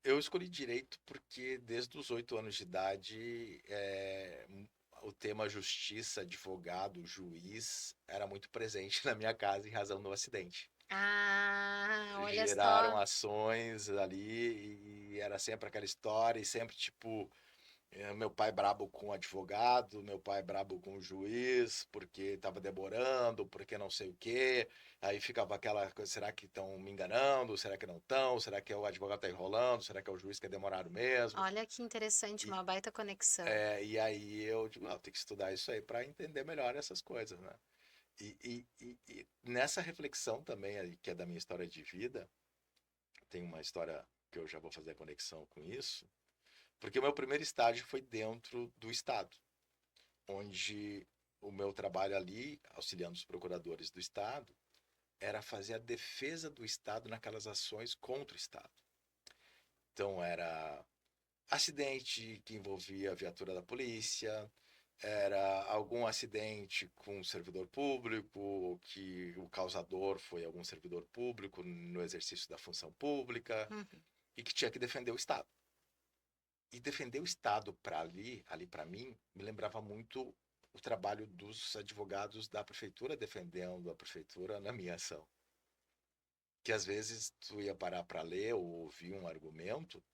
Eu escolhi direito porque desde os 8 anos de idade o tema justiça, advogado, juiz era muito presente na minha casa em razão do acidente. Ah, olha Geraram só. ações ali e era sempre aquela história e sempre tipo meu pai brabo com o advogado, meu pai brabo com o juiz, porque estava demorando, porque não sei o quê. Aí ficava aquela coisa, será que estão me enganando? Será que não estão? Será que o advogado está enrolando? Será que é o juiz que é demorado mesmo? Olha que interessante, E, uma baita conexão. e aí eu digo, não, tem que estudar isso aí para entender melhor essas coisas, né? E nessa reflexão também, que é da minha história de vida, tem uma história que eu já vou fazer a conexão com isso, porque o meu primeiro estágio foi dentro do Estado, onde o meu trabalho ali, auxiliando os procuradores do Estado, era fazer a defesa do Estado naquelas ações contra o Estado. Então, era acidente que envolvia a viatura da polícia, era algum acidente com um servidor público, que o causador foi algum servidor público no exercício da função pública Uhum. e que tinha que defender o Estado. E defender o Estado para ali para mim, me lembrava muito o trabalho dos advogados da prefeitura defendendo a prefeitura na minha ação. Que às vezes tu ia parar para ler ou ouvir um argumento,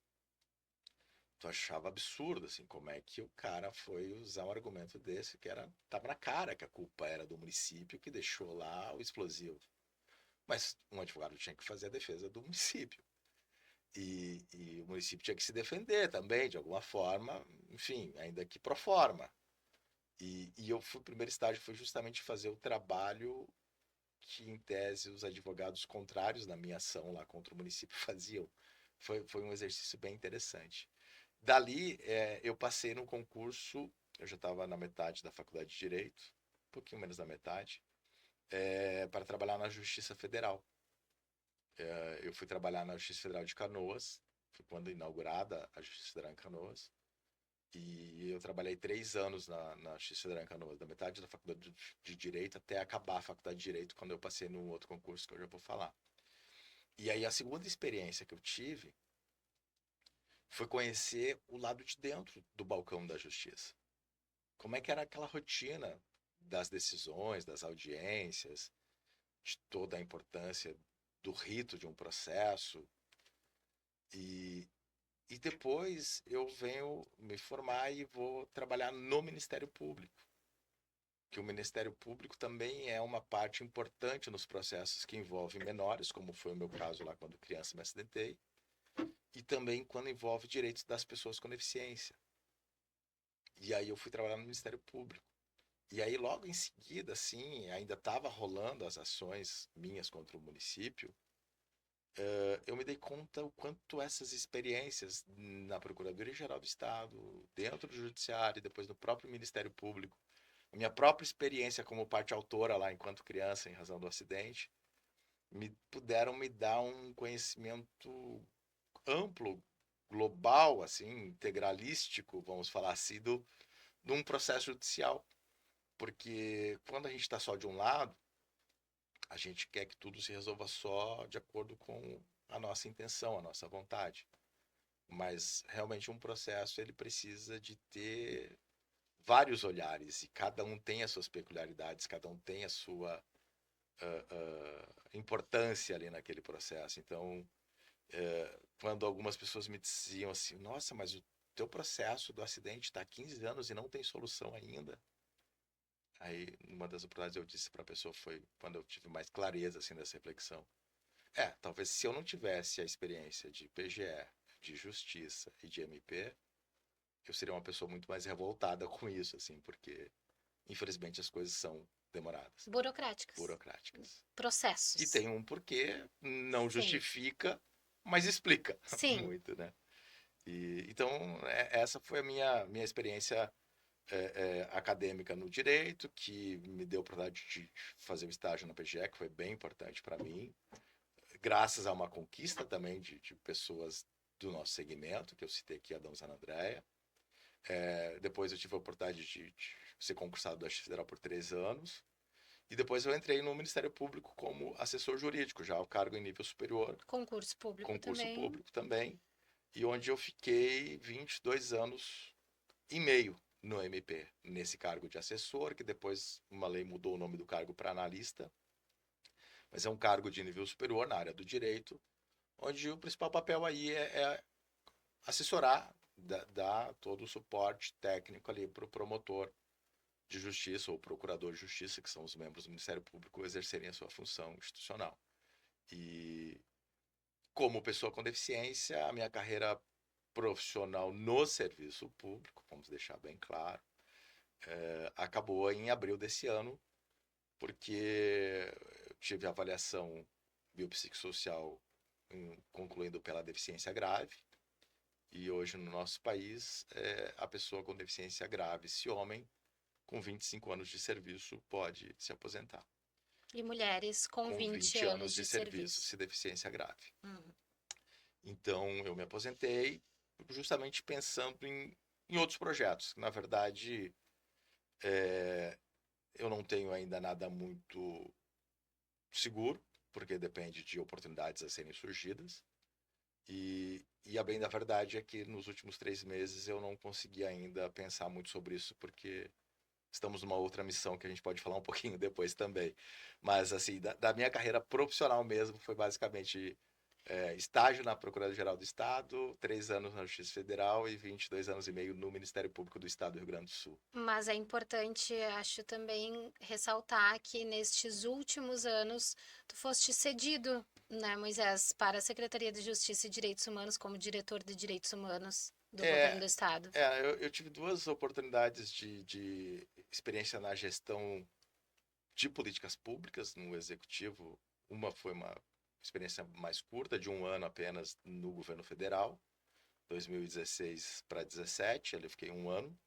tu achava absurdo, assim, como é que o cara foi usar um argumento desse, que era, tava na cara que a culpa era do município que deixou lá o explosivo. Mas um advogado tinha que fazer a defesa do município. E o município tinha que se defender também, de alguma forma, enfim, ainda que pro forma. E eu fui, o primeiro estágio foi justamente fazer o trabalho que, em tese, os advogados contrários na minha ação lá contra o município faziam. Foi um exercício bem interessante. Dali, eu passei no concurso, eu já estava na metade da faculdade de Direito, um pouquinho menos da metade, para trabalhar na Justiça Federal. Eu fui trabalhar na Justiça Federal de Canoas, foi quando inaugurada a Justiça Federal em Canoas. E eu trabalhei 3 anos na Justiça Federal em Canoas, da metade da faculdade de Direito até acabar a faculdade de Direito, quando eu passei num outro concurso que eu já vou falar. E aí a segunda experiência que eu tive foi conhecer o lado de dentro do balcão da Justiça. Como é que era aquela rotina das decisões, das audiências, de toda a importância do rito de um processo. E, e depois eu venho me formar e vou trabalhar no Ministério Público. Que o Ministério Público também é uma parte importante nos processos que envolvem menores, como foi o meu caso lá quando criança me acidentei, e também quando envolve direitos das pessoas com deficiência. E aí eu fui trabalhar no Ministério Público. E aí logo em seguida, assim, ainda estava rolando as ações minhas contra o município, eu me dei conta o quanto essas experiências na Procuradoria-Geral do Estado, dentro do Judiciário e depois no próprio Ministério Público, a minha própria experiência como parte autora lá enquanto criança em razão do acidente, puderam me dar um conhecimento amplo, global, assim, integralístico, vamos falar assim, de um processo judicial. Porque quando a gente está só de um lado, a gente quer que tudo se resolva só de acordo com a nossa intenção, a nossa vontade. Mas realmente um processo ele precisa de ter vários olhares e cada um tem as suas peculiaridades, cada um tem a sua importância ali naquele processo. Então, quando algumas pessoas me diziam assim, nossa, mas o teu processo do acidente está há 15 anos e não tem solução ainda. Aí, numa das oportunidades eu disse para a pessoa, foi quando eu tive mais clareza assim dessa reflexão. Talvez se eu não tivesse a experiência de PGE, de justiça e de MP, eu seria uma pessoa muito mais revoltada com isso, assim, porque infelizmente as coisas são demoradas, Burocráticas. burocráticas. Processos. E tem um porquê, não Sim. justifica, mas explica Sim. muito, né? Então, essa foi a minha experiência acadêmica no direito, que me deu a oportunidade de fazer um estágio na PGE, que foi bem importante para mim, graças a uma conquista também de pessoas do nosso segmento, que eu citei aqui, a Dona Andréia. Depois eu tive a oportunidade de ser concursado da Justiça Federal por 3 anos, e depois eu entrei no Ministério Público como assessor jurídico, já o cargo em nível superior. Concurso público também. E onde eu fiquei 22 anos e meio no MP, nesse cargo de assessor, que depois uma lei mudou o nome do cargo para analista, mas é um cargo de nível superior na área do direito, onde o principal papel aí é assessorar, dar todo o suporte técnico ali para o promotor de justiça ou procurador de justiça, que são os membros do Ministério Público, exercerem a sua função institucional. E como pessoa com deficiência, a minha carreira profissional no serviço público, vamos deixar bem claro, acabou em abril desse ano, porque eu tive a avaliação biopsicossocial concluindo pela deficiência grave, e hoje no nosso país, a pessoa com deficiência grave, esse homem, com 25 anos de serviço, pode se aposentar. E mulheres com 20 anos de serviço. Se deficiência grave. Então, eu me aposentei justamente pensando em outros projetos. Na verdade, eu não tenho ainda nada muito seguro, porque depende de oportunidades a serem surgidas. E a bem da verdade é que nos últimos 3 meses eu não consegui ainda pensar muito sobre isso, porque estamos numa outra missão que a gente pode falar um pouquinho depois também. Mas, assim, da minha carreira profissional mesmo, foi basicamente estágio na Procuradoria-Geral do Estado, 3 anos na Justiça Federal e 22 anos e meio no Ministério Público do Estado do Rio Grande do Sul. Mas é importante, acho também, ressaltar que nestes últimos anos tu foste cedido, né, Moisés, para a Secretaria de Justiça e Direitos Humanos como diretor de Direitos Humanos do Governo do Estado. Eu tive 2 oportunidades de experiência na gestão de políticas públicas no Executivo. Uma foi uma experiência mais curta, de 1 ano apenas, no governo federal, 2016 para 2017, ali eu fiquei 1 ano,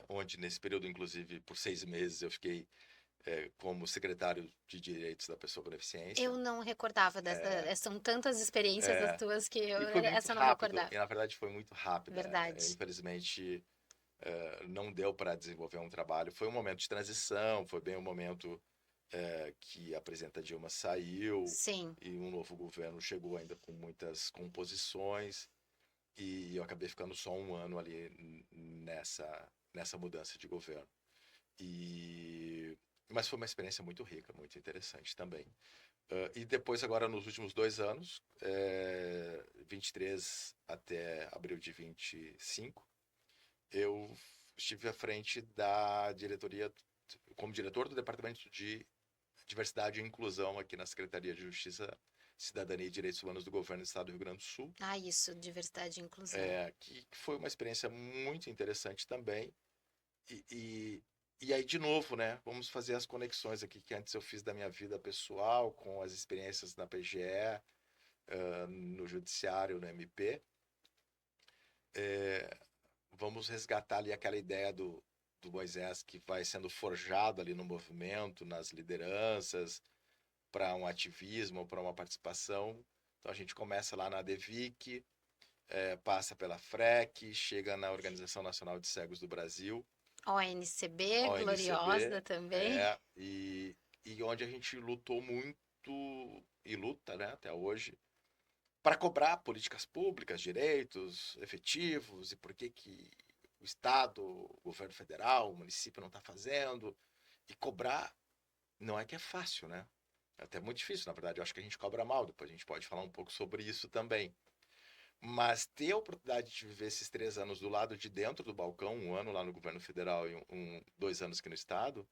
onde nesse período, inclusive, por 6 meses, eu fiquei como secretário de Direitos da Pessoa com Deficiência. Eu não recordava dessa, são tantas experiências as tuas que eu essa não recordava. E na verdade foi muito rápido. Verdade. Infelizmente, não deu para desenvolver um trabalho. Foi um momento de transição, foi bem um momento que a presidenta Dilma saiu. Sim. E um novo governo chegou ainda com muitas composições, e eu acabei ficando só 1 ano ali nessa mudança de governo. Mas foi uma experiência muito rica, muito interessante também. E depois, agora, nos últimos 2 anos, 23 até abril de 25, eu estive à frente da diretoria, como diretor do Departamento de Diversidade e Inclusão aqui na Secretaria de Justiça Cidadania e Direitos Humanos do Governo do Estado do Rio Grande do Sul, Ah, isso, diversidade e inclusão. que foi uma experiência muito interessante também. E, e, e aí, de novo, né? Vamos fazer as conexões aqui que antes eu fiz da minha vida pessoal com as experiências na PGE, no Judiciário, no MP. Vamos resgatar ali aquela ideia do Moisés que vai sendo forjado ali no movimento, nas lideranças, para um ativismo, para uma participação. Então a gente começa lá na DEVIC, passa pela FREC, chega na Organização Nacional de Cegos do Brasil, ONCB, gloriosa ONCB, também. e onde a gente lutou muito e luta, né, até hoje, para cobrar políticas públicas, direitos efetivos e por que o Estado, o governo federal, o município não está fazendo. E cobrar não é que é fácil, né? É até muito difícil, na verdade. Eu acho que a gente cobra mal, depois a gente pode falar um pouco sobre isso também. Mas ter a oportunidade de viver esses 3 anos do lado de dentro do balcão, 1 ano lá no governo federal e 2 anos aqui no estado,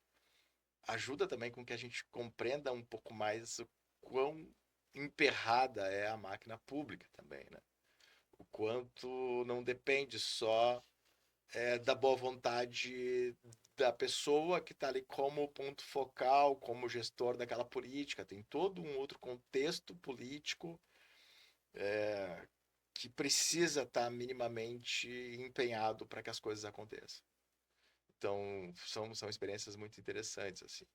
ajuda também com que a gente compreenda um pouco mais o quão emperrada é a máquina pública também, né? O quanto não depende só da boa vontade da pessoa que está ali como ponto focal, como gestor daquela política. Tem todo um outro contexto político que precisa estar minimamente empenhado para que as coisas aconteçam. Então, são experiências muito interessantes, assim.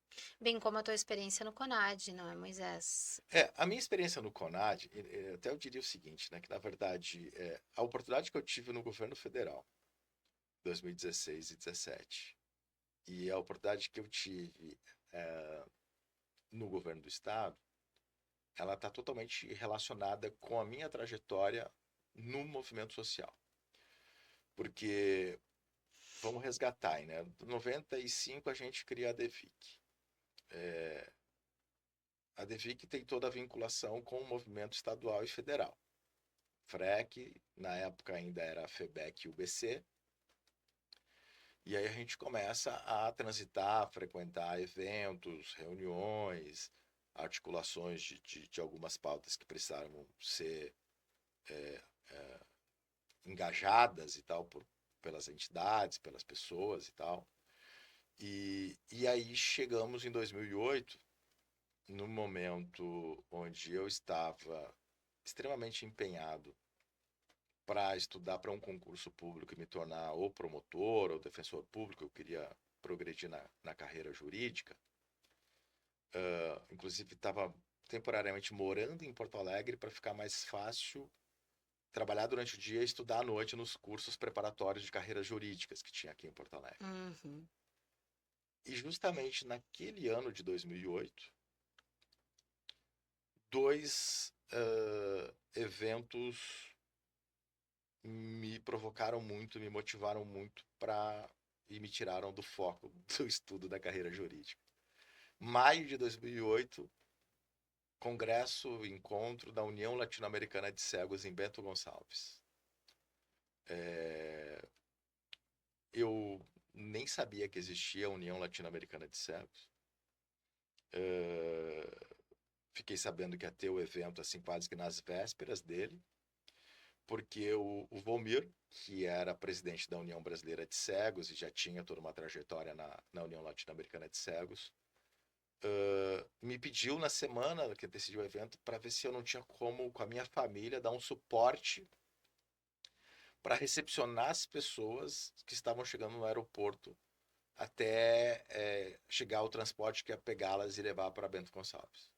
Bem como a tua experiência no CONAD, não é, Moisés? A minha experiência no CONAD, até eu diria o seguinte, né, que na verdade, a oportunidade que eu tive no governo federal, 2016 e 2017, e a oportunidade que eu tive no governo do estado, ela está totalmente relacionada com a minha trajetória no movimento social. Porque, vamos resgatar, né? Em 95 a gente cria a DEVIC. A DEVIC tem toda a vinculação com o movimento estadual e federal. FREC, na época ainda era a FEBEC e o UBC. E aí a gente começa a transitar, a frequentar eventos, reuniões, articulações de algumas pautas que precisaram ser engajadas e tal pelas entidades, pelas pessoas e tal. E aí chegamos em 2008, no momento onde eu estava extremamente empenhado para estudar para um concurso público e me tornar ou promotor ou defensor público. Eu queria progredir na carreira jurídica. Inclusive, estava temporariamente morando em Porto Alegre para ficar mais fácil trabalhar durante o dia e estudar à noite nos cursos preparatórios de carreiras jurídicas que tinha aqui em Porto Alegre. Uhum. E justamente naquele ano de 2008, dois eventos me provocaram muito, me motivaram muito e me tiraram do foco do estudo da carreira jurídica. Maio de 2008, Congresso, encontro da União Latino-Americana de Cegos em Bento Gonçalves. Eu nem sabia que existia a União Latino-Americana de Cegos. Fiquei sabendo que ia ter o evento assim quase que nas vésperas dele, porque o Volmir, que era presidente da União Brasileira de Cegos e já tinha toda uma trajetória na União Latino-Americana de Cegos, me pediu na semana que decidiu o evento para ver se eu não tinha como, com a minha família, dar um suporte para recepcionar as pessoas que estavam chegando no aeroporto até chegar o transporte que ia pegá-las e levar para Bento Gonçalves.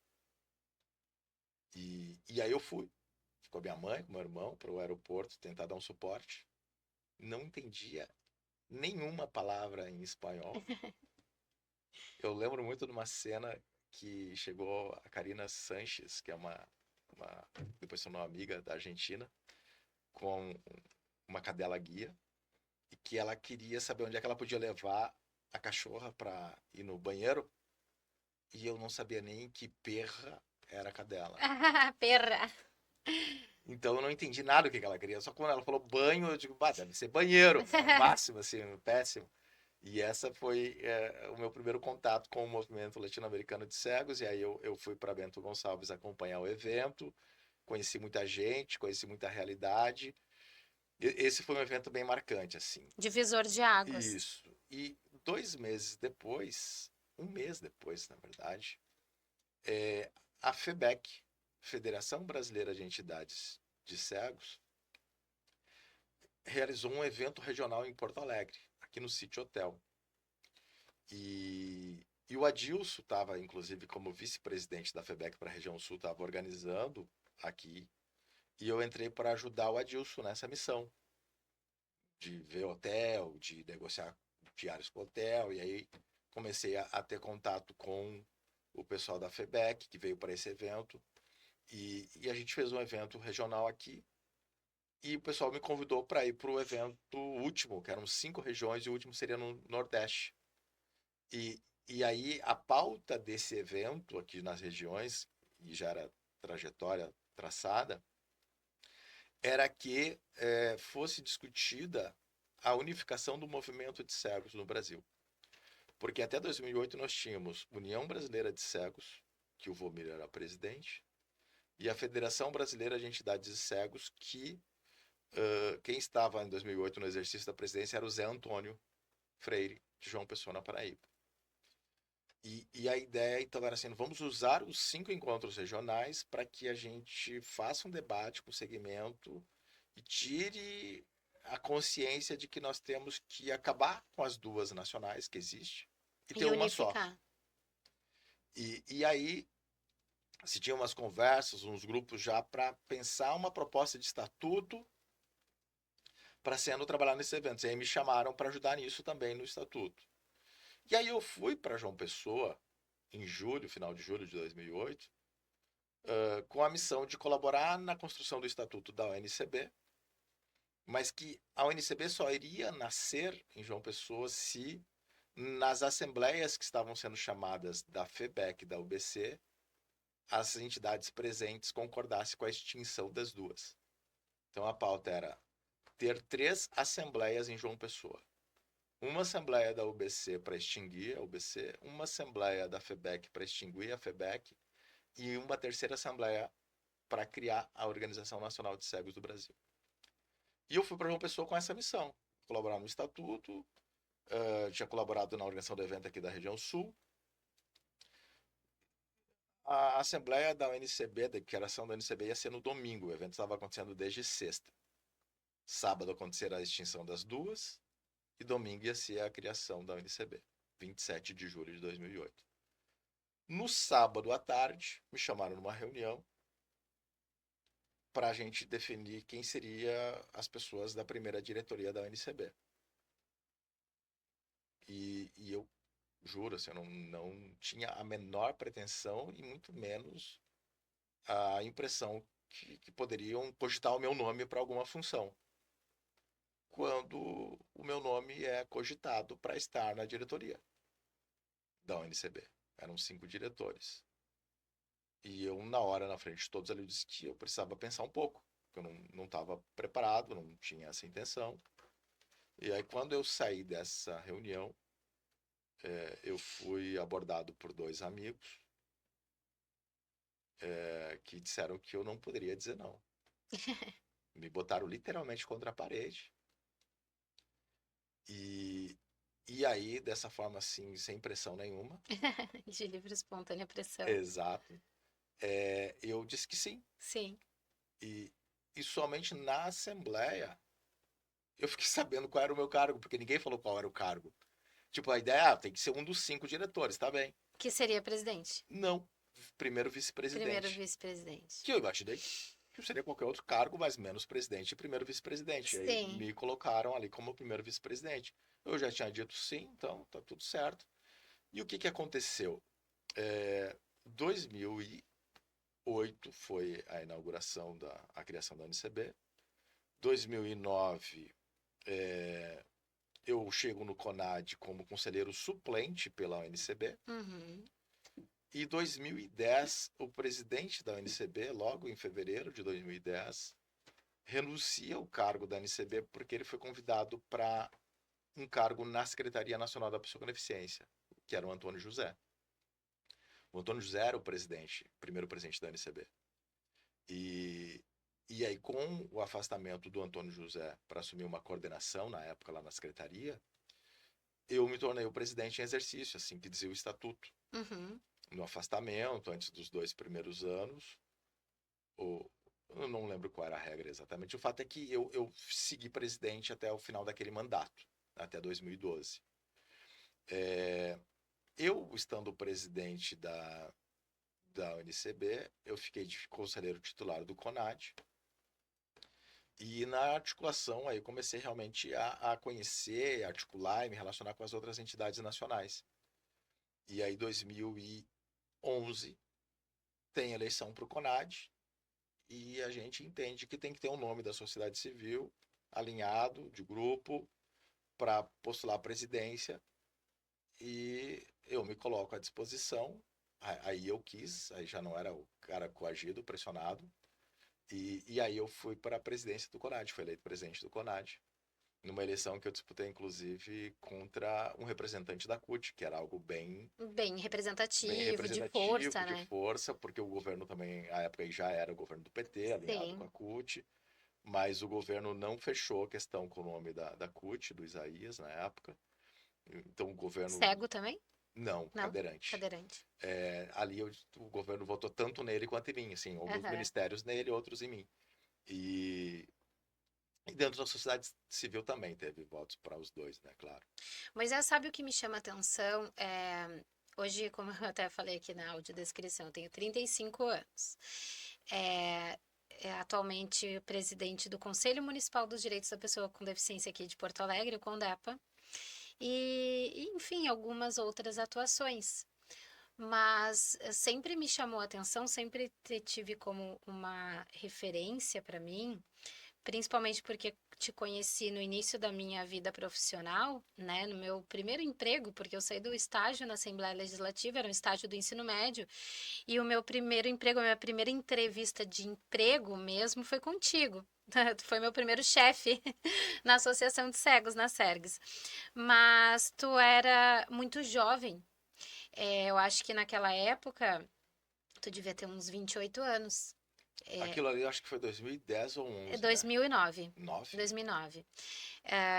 E aí eu fui com a minha mãe, com o meu irmão, para o aeroporto tentar dar um suporte. Não entendia nenhuma palavra em espanhol. Eu lembro muito de uma cena que chegou a Karina Sanches, que é depois se tornou amiga da Argentina, com uma cadela guia, e que ela queria saber onde é que ela podia levar a cachorra para ir no banheiro, e eu não sabia nem que perra era a cadela. Perra. Então eu não entendi nada do que ela queria, só quando ela falou banho, eu digo, deve ser banheiro, é o máximo, assim, péssimo. E essa foi o meu primeiro contato com o movimento latino-americano de cegos. E aí eu fui para Bento Gonçalves acompanhar o evento, conheci muita gente, conheci muita realidade. Esse foi um evento bem marcante, assim. Divisor de águas. Isso. E 2 meses depois, um mês depois, na verdade, a FEBEC, Federação Brasileira de Entidades de Cegos, realizou um evento regional em Porto Alegre, aqui no City Hotel. E o Adilson estava, inclusive, como vice-presidente da FEBEC para a região sul, estava organizando aqui. E eu entrei para ajudar o Adilson nessa missão, de ver hotel, de negociar diários com o hotel. E aí comecei a ter contato com o pessoal da FEBEC, que veio para esse evento. E a gente fez um evento regional aqui. E o pessoal me convidou para ir para o evento último, que eram 5 regiões, e o último seria no Nordeste. E aí a pauta desse evento aqui nas regiões, e já era trajetória traçada, era que fosse discutida a unificação do movimento de cegos no Brasil. Porque até 2008 nós tínhamos União Brasileira de Cegos, que o Vomir era presidente, e a Federação Brasileira de Entidades de Cegos, que quem estava em 2008 no exercício da presidência era o Zé Antônio Freire, de João Pessoa, na Paraíba. E a ideia, então, era assim, vamos usar os 5 encontros regionais para que a gente faça um debate com o segmento e tire a consciência de que nós temos que acabar com as 2 nacionais que existem e ter E uma só. unificar. E aí se tinha umas conversas, uns grupos já para pensar uma proposta de estatuto para sendo trabalhar nesses eventos. E aí me chamaram para ajudar nisso também no estatuto. E aí eu fui para João Pessoa em julho, final de julho de 2008, com a missão de colaborar na construção do estatuto da ONCB, mas que a ONCB só iria nascer em João Pessoa se nas assembleias que estavam sendo chamadas da FEBEC e da UBC, as entidades presentes concordassem com a extinção das 2. Então a pauta era ter 3 assembleias em João Pessoa. Uma assembleia da UBC para extinguir a UBC, uma assembleia da FEBEC para extinguir a FEBEC e uma terceira assembleia para criar a Organização Nacional de Cegos do Brasil. E eu fui para João Pessoa com essa missão, colaborar no estatuto, tinha colaborado na organização do evento aqui da região sul. A assembleia da ONCB, da declaração da ONCB, ia ser no domingo, o evento estava acontecendo desde sexta. Sábado acontecerá a extinção das 2 e domingo ia ser a criação da ONCB, 27 de julho de 2008. No sábado à tarde, me chamaram numa reunião para a gente definir quem seria as pessoas da primeira diretoria da ONCB. E eu juro, assim, eu não tinha a menor pretensão e muito menos a impressão que poderiam cogitar o meu nome para alguma função. Quando o meu nome é cogitado para estar na diretoria da ONCB. Eram 5 diretores. E eu, na hora, na frente de todos ali, disse que eu precisava pensar um pouco. Que eu não estava preparado, não tinha essa intenção. E aí, quando eu saí dessa reunião, eu fui abordado por 2 amigos que disseram que eu não poderia dizer não. Me botaram literalmente contra a parede. E aí, dessa forma assim, sem pressão nenhuma. De livre e espontânea pressão. Exato. Eu disse que sim. Sim. E somente na Assembleia eu fiquei sabendo qual era o meu cargo, porque ninguém falou qual era o cargo. Tipo, a ideia tem que ser um dos 5 diretores, tá bem. Que seria presidente. Não, primeiro vice-presidente. Primeiro vice-presidente. Que eu imaginei que seria qualquer outro cargo, mas menos presidente e primeiro vice-presidente. E aí me colocaram ali como primeiro vice-presidente. Eu já tinha dito sim, então tá tudo certo. E o que aconteceu? 2008 foi a inauguração a criação da UNCB. 2009 eu chego no CONAD como conselheiro suplente pela UNCB. Uhum. E 2010, o presidente da UNCB, logo em fevereiro de 2010, renuncia ao cargo da UNCB porque ele foi convidado para um cargo na Secretaria Nacional da Pessoa com Deficiência, que era o Antônio José. O Antônio José era o primeiro presidente da NCB. E aí, com o afastamento do Antônio José para assumir uma coordenação, na época lá na secretaria, eu me tornei o presidente em exercício, assim que dizia o estatuto. Uhum. No afastamento, antes dos 2 primeiros anos, eu não lembro qual era a regra exatamente. O fato é que eu segui presidente até o final daquele mandato, até 2012. Eu, estando presidente da UNCB, eu fiquei de conselheiro titular do CONAD. E na articulação, aí comecei realmente a conhecer, articular e me relacionar com as outras entidades nacionais. E aí, 2011, tem eleição para o CONAD, e a gente entende que tem que ter um nome da sociedade civil alinhado, de grupo, para postular a presidência, e eu me coloco à disposição. Aí eu quis, aí já não era o cara coagido, pressionado, e aí eu fui para a presidência do CONAD, fui eleito presidente do CONAD, numa eleição que eu disputei, inclusive, contra um representante da CUT, que era algo Bem bem representativo, de representativo, força, de né? força, porque o governo também, à época, aí já era o governo do PT, alinhado com Sim. a CUT, mas o governo não fechou a questão com o nome da CUT, do Isaías, na época. Então o governo, Cego também? não, Não? cadeirante. Cadeirante. Ali o governo votou tanto nele quanto em mim, assim, alguns Aham. ministérios nele, outros em mim. E, e dentro da sociedade civil também teve votos para os dois, né, claro. Mas sabe o que me chama a atenção? Hoje, como eu até falei aqui na audiodescrição, eu tenho 35 anos. É, atualmente presidente do Conselho Municipal dos Direitos da Pessoa com Deficiência aqui de Porto Alegre, o CONDEPA, enfim, algumas outras atuações. Mas sempre me chamou a atenção, sempre tive como uma referência para mim, principalmente porque te conheci no início da minha vida profissional, né, no meu primeiro emprego, porque eu saí do estágio na Assembleia Legislativa, era um estágio do ensino médio, e o meu primeiro emprego, a minha primeira entrevista de emprego mesmo foi contigo. Tu foi meu primeiro chefe na Associação de Cegos, na SERGS. Mas tu era muito jovem. Eu acho que naquela época tu devia ter uns 28 anos. Aquilo ali eu acho que foi 2010 ou É 11, né? 2009. 9? 2009.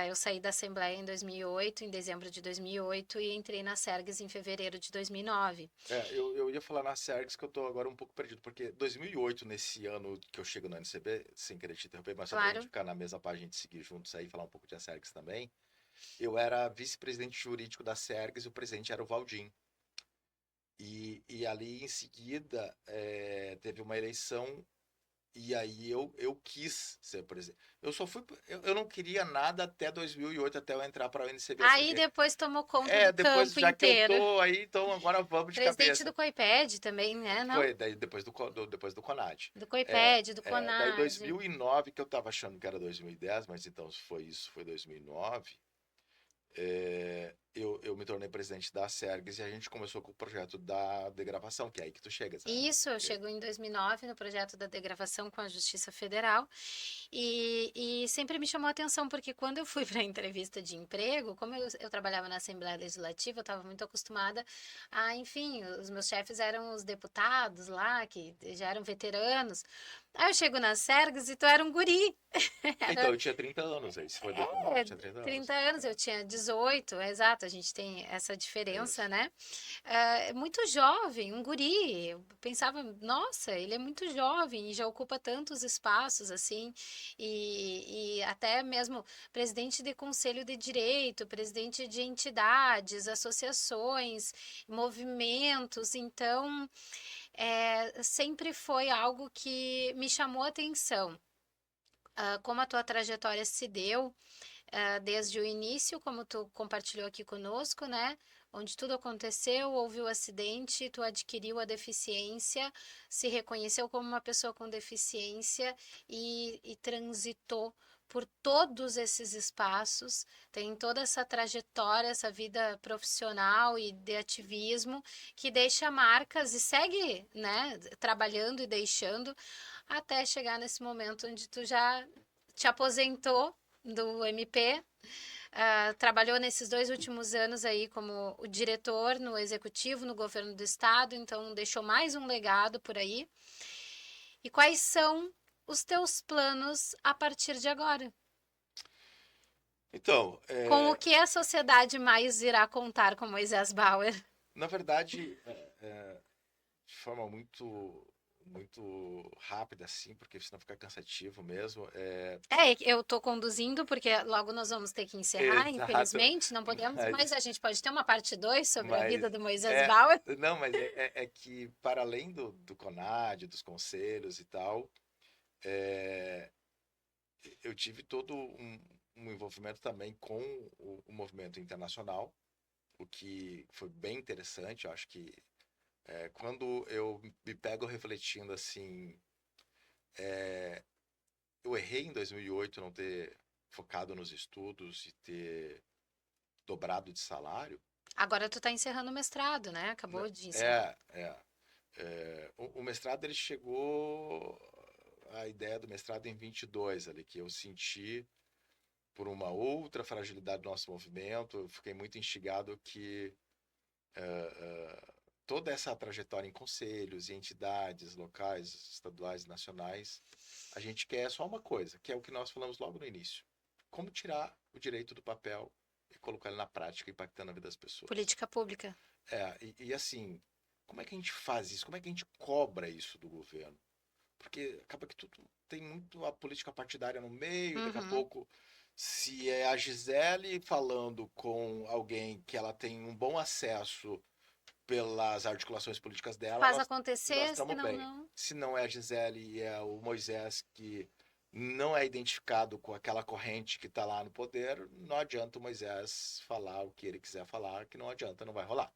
Eu saí da Assembleia em 2008, em dezembro de 2008, e entrei na SERGS em fevereiro de 2009. Eu ia falar na Sergs que eu tô agora um pouco perdido, porque 2008, nesse ano que eu chego no NCB, sem querer te interromper, mas só pra gente Claro. ficar na mesma página de seguir juntos aí, falar um pouco de Sergs também, eu era vice-presidente jurídico da Sergs e o presidente era o Valdim. E ali em seguida teve uma eleição e aí eu quis ser presidente. Eu não queria nada até 2008, até eu entrar para o NCB, Aí porque depois tomou conta do depois campo já que eu inteiro. tô aí, então agora vamos de Presidente do cabeça. COIPED também, né? Não? Foi daí depois do CONAD. Do COIPED, do Daí CONAD. 2009, que eu tava achando que era 2010, mas então foi isso, foi 2009. Eu me tornei presidente da SERGS e a gente começou com o projeto da degravação, que é aí que tu chegas, né? Isso, eu chego em 2009 no projeto da degravação com a Justiça Federal e sempre me chamou a atenção porque quando eu fui para a entrevista de emprego, como eu trabalhava na Assembleia Legislativa, eu estava muito acostumada enfim, os meus chefes eram os deputados lá, que já eram veteranos. Aí eu chego na Sergs e tu era um guri. Então, eu tinha 30 anos aí, se foi 2009, eu É, tinha 30 30 anos. anos, eu tinha 18, exato, a gente tem essa É diferença, isso. né? Muito jovem, um guri. Eu pensava, nossa, ele é muito jovem e já ocupa tantos espaços assim, e até mesmo presidente de conselho de direito, presidente de entidades, associações, movimentos, então sempre foi algo que me chamou a atenção. Como a tua trajetória se deu, desde o início, como tu compartilhou aqui conosco, né? Onde tudo aconteceu, houve o acidente, tu adquiriu a deficiência, se reconheceu como uma pessoa com deficiência e transitou por todos esses espaços, tem toda essa trajetória, essa vida profissional e de ativismo que deixa marcas e segue, né, trabalhando e deixando até chegar nesse momento onde tu já te aposentou do MP, trabalhou nesses 2 últimos anos aí como o diretor no executivo, no governo do estado, então deixou mais um legado por aí. E quais são os teus planos a partir de agora? Então, Com o que a sociedade mais irá contar com Moisés Bauer? na verdade, de forma muito rápida, assim, porque senão fica cansativo mesmo. Eu tô conduzindo, porque logo nós vamos ter que encerrar, Exato, infelizmente, não podemos, mas mas, a gente pode ter uma parte 2 sobre a mas vida do Moisés é, Bauer. não, mas é que para além do CONAD, dos conselhos e tal, é, eu tive todo um envolvimento também com o movimento internacional, o que foi bem interessante. Eu acho que quando eu me pego refletindo assim, eu errei em 2008 não ter focado nos estudos e ter dobrado de salário. Agora tu tá encerrando o mestrado, né? Né? Acabou de encerrar. O mestrado ele chegou, a ideia do mestrado em 22 ali, que eu senti por uma outra fragilidade do nosso movimento. Eu fiquei muito instigado que toda essa trajetória em conselhos e entidades locais, estaduais, nacionais, a gente quer só uma coisa, que é o que nós falamos logo no início: como tirar o direito do papel e colocar ele na prática, impactando a vida das pessoas. Política pública. E assim, como é que a gente faz isso? Como é que a gente cobra isso do governo? Porque acaba que tudo tem muito a política partidária no meio. Daqui a Uhum. pouco, se é a Gisele falando com alguém que ela tem um bom acesso pelas articulações políticas dela, Faz nós acontecer, estamos senão bem. não. Se não é a Gisele e é o Moisés que não é identificado com aquela corrente que está lá no poder, não adianta o Moisés falar o que ele quiser falar, que não adianta, não vai rolar.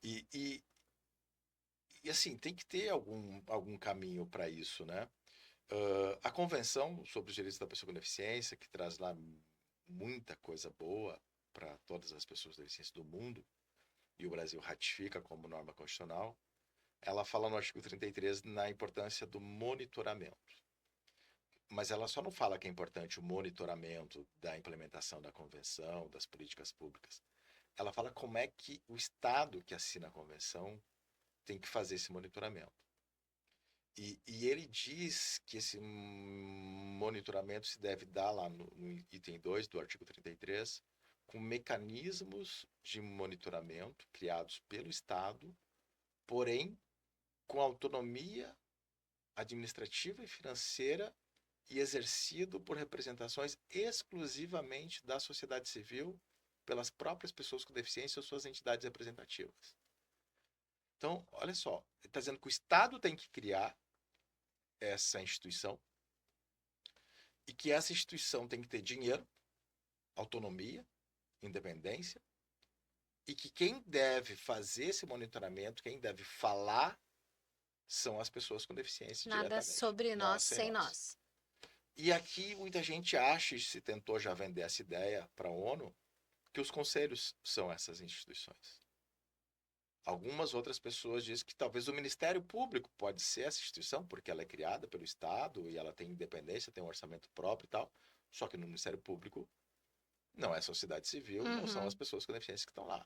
E, e, e assim, tem que ter algum caminho para isso, né? A Convenção sobre os Direitos da Pessoa com Deficiência, que traz lá muita coisa boa para todas as pessoas com deficiência do mundo, e o Brasil ratifica como norma constitucional, ela fala no artigo 33 na importância do monitoramento. Mas ela só não fala que é importante o monitoramento da implementação da convenção, das políticas públicas. Ela fala como é que o Estado que assina a convenção tem que fazer esse monitoramento. E ele diz que esse monitoramento se deve dar lá no item 2 do artigo 33, com mecanismos de monitoramento criados pelo Estado, porém com autonomia administrativa e financeira e exercido por representações exclusivamente da sociedade civil, pelas próprias pessoas com deficiência ou suas entidades representativas. Então, olha só, ele está dizendo que o Estado tem que criar essa instituição e que essa instituição tem que ter dinheiro, autonomia, independência, e que quem deve fazer esse monitoramento, quem deve falar, são as pessoas com deficiência Nada diretamente. sobre nós Nós sem sem nós. nós. E aqui muita gente acha, e se tentou já vender essa ideia para a ONU, que os conselhos são essas instituições. Algumas outras pessoas dizem que talvez o Ministério Público pode ser essa instituição, porque ela é criada pelo Estado e ela tem independência, tem um orçamento próprio e tal. Só que no Ministério Público não é a sociedade civil e não são as Uhum. pessoas com deficiência que estão lá.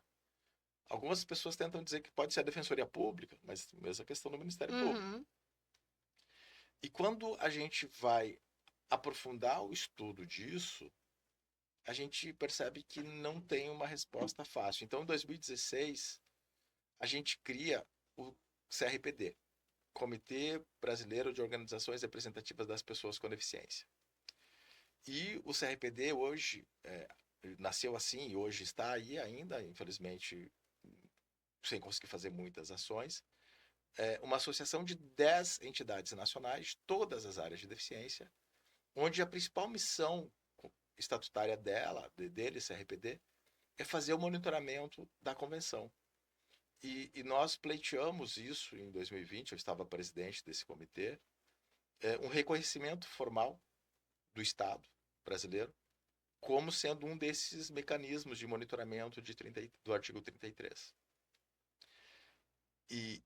Algumas pessoas tentam dizer que pode ser a Defensoria Pública, mas mesma questão do Ministério Público. Uhum. E quando a gente vai aprofundar o estudo disso, a gente percebe que não tem uma resposta fácil. Então, em 2016, a gente cria o CRPD, Comitê Brasileiro de Organizações Representativas das Pessoas com Deficiência. E o CRPD hoje nasceu assim e hoje está aí ainda, infelizmente, sem conseguir fazer muitas ações. É uma associação de 10 entidades nacionais, todas as áreas de deficiência, onde a principal missão estatutária dele, CRPD, é fazer o monitoramento da convenção. E nós pleiteamos isso em 2020, eu estava presidente desse comitê, um reconhecimento formal do Estado brasileiro como sendo um desses mecanismos de monitoramento do artigo 33. E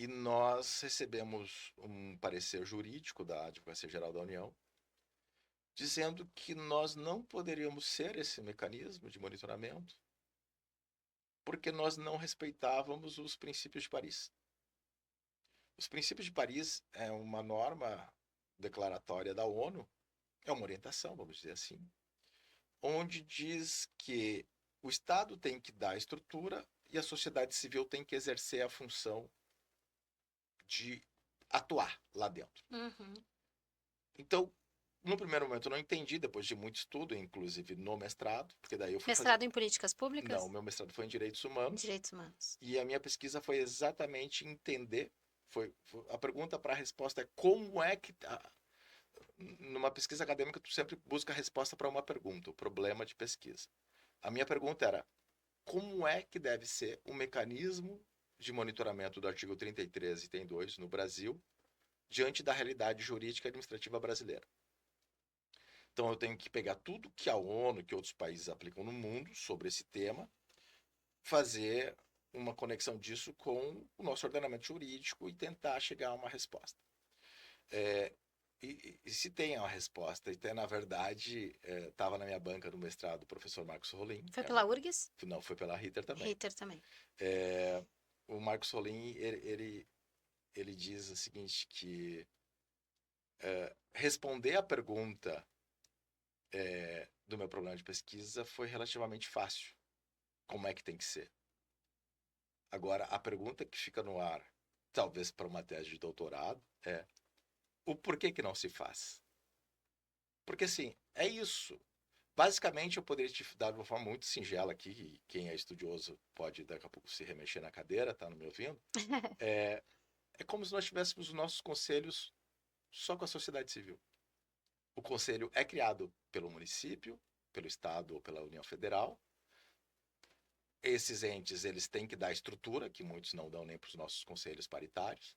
nós recebemos um parecer jurídico da Advocacia Geral da União, dizendo que nós não poderíamos ser esse mecanismo de monitoramento porque nós não respeitávamos os princípios de Paris. Os princípios de Paris é uma norma declaratória da ONU, é uma orientação, vamos dizer assim, onde diz que o Estado tem que dar a estrutura e a sociedade civil tem que exercer a função de atuar lá dentro. Uhum. Então, no primeiro momento eu não entendi, depois de muito estudo, inclusive no mestrado, porque daí eu fui Mestrado em políticas públicas? Não, o meu mestrado foi em Direitos Humanos, Direitos humanos. e a minha pesquisa foi exatamente entender, a pergunta para a resposta é como é que... Numa pesquisa acadêmica, tu sempre busca a resposta para uma pergunta, o problema de pesquisa. A minha pergunta era, como é que deve ser o mecanismo de monitoramento do artigo 33, item 2, no Brasil, diante da realidade jurídica e administrativa brasileira? Então, eu tenho que pegar tudo que a ONU, que outros países aplicam no mundo sobre esse tema, fazer uma conexão disso com o nosso ordenamento jurídico e tentar chegar a uma resposta. E se tem uma resposta, e tem, na verdade, estava na minha banca do mestrado o professor Marcos Rolim. Foi pela URGS? Não, foi pela Ritter também. Ritter também. O Marcos Rolim, ele diz o seguinte, que responder a pergunta do meu problema de pesquisa foi relativamente fácil. Como é que tem que ser? Agora, a pergunta que fica no ar, talvez para uma tese de doutorado, é o porquê que não se faz? Porque, assim, é isso. Basicamente, eu poderia te dar de uma forma muito singela aqui, e quem é estudioso pode daqui a pouco se remexer na cadeira, tá me ouvindo? É como se nós tivéssemos os nossos conselhos só com a sociedade civil. O conselho é criado pelo município, pelo estado ou pela União Federal. Esses entes, eles têm que dar estrutura, que muitos não dão nem para os nossos conselhos paritários.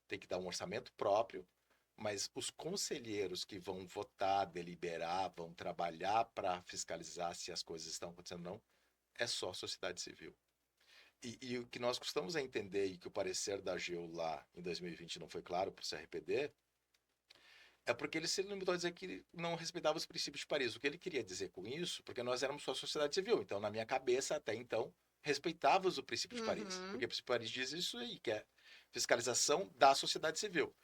Tem que dar um orçamento próprio. Mas os conselheiros que vão votar, deliberar, vão trabalhar para fiscalizar se as coisas estão acontecendo ou não, é só a sociedade civil. E o que nós costumamos entender, e que o parecer da AGU lá em 2020 não foi claro para o CRPD, é porque ele se limitou a dizer que não respeitava os princípios de Paris. O que ele queria dizer com isso, porque nós éramos só a sociedade civil. Então, na minha cabeça, até então, respeitávamos o princípio de Paris. Porque o princípio de Paris diz isso aí, que é fiscalização da sociedade civil.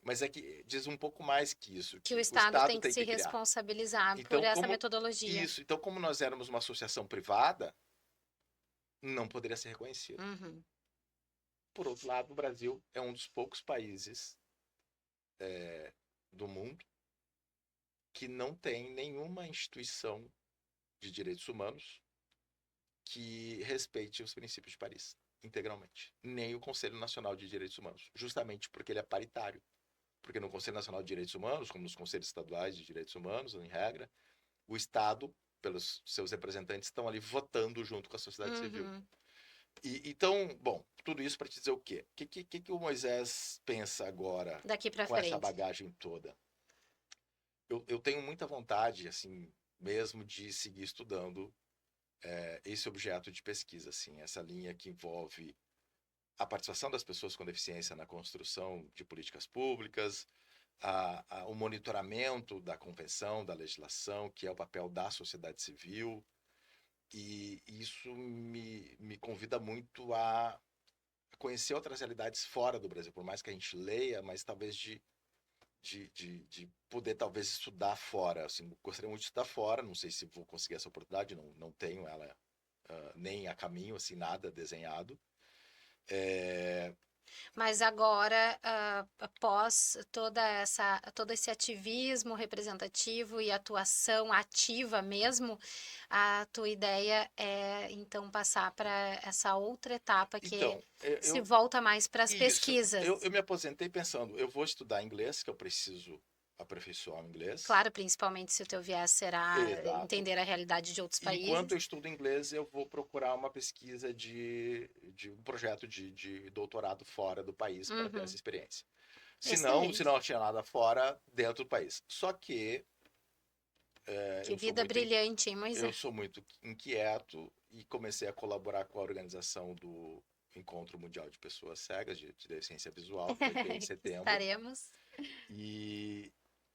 Mas é que diz um pouco mais que isso. Que o Estado tem que se responsabilizar por essa metodologia. Isso. Então, como nós éramos uma associação privada, não poderia ser reconhecido. Por outro lado, o Brasil é um dos poucos países do mundo que não tem nenhuma instituição de direitos humanos que respeite os princípios de Paris integralmente. Nem o Conselho Nacional de Direitos Humanos. Justamente porque ele é paritário. Porque no Conselho Nacional de Direitos Humanos, como nos Conselhos Estaduais de Direitos Humanos, em regra, o Estado, pelos seus representantes, estão ali votando junto com a sociedade civil. Então, bom, tudo isso para te dizer o quê? O que o Moisés pensa agora daqui para com essa bagagem toda? Eu tenho muita vontade, assim, mesmo de seguir estudando esse objeto de pesquisa, assim, essa linha que envolve a participação das pessoas com deficiência na construção de políticas públicas, o monitoramento da convenção, da legislação, que é o papel da sociedade civil, e isso me convida muito a conhecer outras realidades fora do Brasil, por mais que a gente leia, mas talvez de poder talvez estudar fora, assim, gostaria muito de estudar fora, não sei se vou conseguir essa oportunidade, não tenho ela nem a caminho, assim, nada desenhado. Mas agora, após todo esse ativismo representativo e atuação ativa mesmo, a tua ideia é, então, passar para essa outra etapa que se volta mais para as pesquisas. Eu me aposentei pensando, eu vou estudar inglês, que eu preciso aperfeiçoar o inglês. Claro, principalmente se o teu viés será entender a realidade de outros países. Enquanto eu estudo inglês, eu vou procurar uma pesquisa de um projeto de doutorado fora do país para ter essa experiência. Se não tinha nada fora, dentro do país. Só que... que vida brilhante, hein, Moisés? Eu sou muito inquieto e comecei a colaborar com a organização do Encontro Mundial de Pessoas Cegas, de Deficiência Visual, que vai ter em setembro. Estaremos.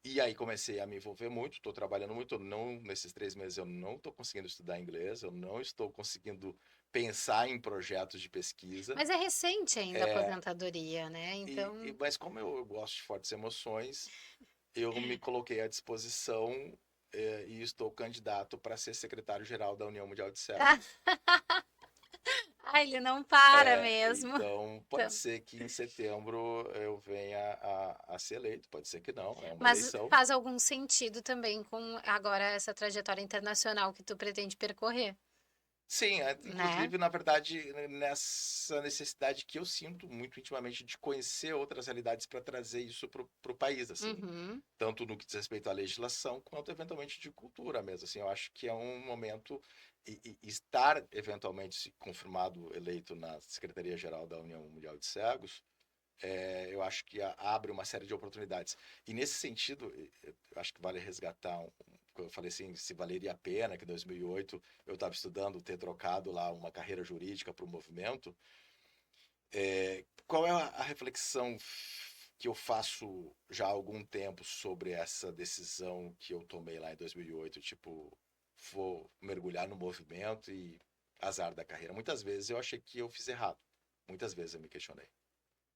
E E aí comecei a me envolver muito, estou trabalhando muito, nesses 3 meses eu não estou conseguindo estudar inglês, eu não estou conseguindo pensar em projetos de pesquisa. Mas é recente ainda a aposentadoria, né? Então, Mas como eu gosto de fortes emoções, eu me coloquei à disposição, e estou candidato para ser secretário-geral da União Mundial de Cegos. ele não para mesmo. Então, pode Então, ser que em setembro eu venha a ser eleito, pode ser que não, é uma mas eleição. faz algum sentido também com agora essa trajetória internacional que tu pretende percorrer, Sim, né? inclusive, na verdade, nessa necessidade que eu sinto muito intimamente de conhecer outras realidades para trazer isso para o país, assim, Uhum. tanto no que diz respeito à legislação, quanto eventualmente de cultura mesmo, assim, eu acho que é um momento, e estar eventualmente se confirmado eleito na Secretaria-Geral da União Mundial de Cegos, eu acho que abre uma série de oportunidades. E nesse sentido, eu acho que vale resgatar eu falei assim, se valeria a pena que em 2008 eu estava estudando, ter trocado lá uma carreira jurídica para o movimento. Qual é a reflexão que eu faço já há algum tempo sobre essa decisão que eu tomei lá em 2008? Tipo, vou mergulhar no movimento e azar da carreira. Muitas vezes eu achei que eu fiz errado. Muitas vezes eu me questionei.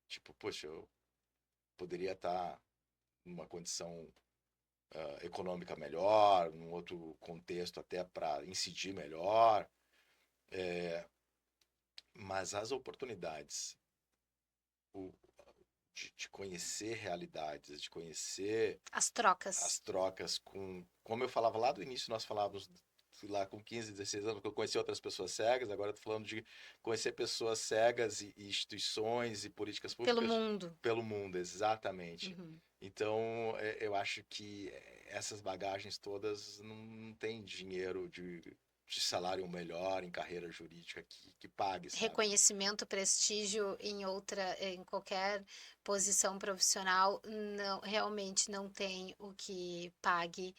Tipo, poxa, eu poderia estar numa condição econômica melhor, num outro contexto até para incidir melhor, mas as oportunidades o, de conhecer realidades, de conhecer As trocas. as trocas como eu falava lá do início, nós falávamos lá com 15, 16 anos, que eu conheci outras pessoas cegas, agora eu tô falando de conhecer pessoas cegas e instituições e políticas Pelo públicas mundo. pelo mundo, exatamente. Uhum. Então, eu acho que essas bagagens todas não tem dinheiro de salário melhor em carreira jurídica que pague, sabe? Reconhecimento, prestígio em qualquer posição profissional, não, realmente não tem o que pague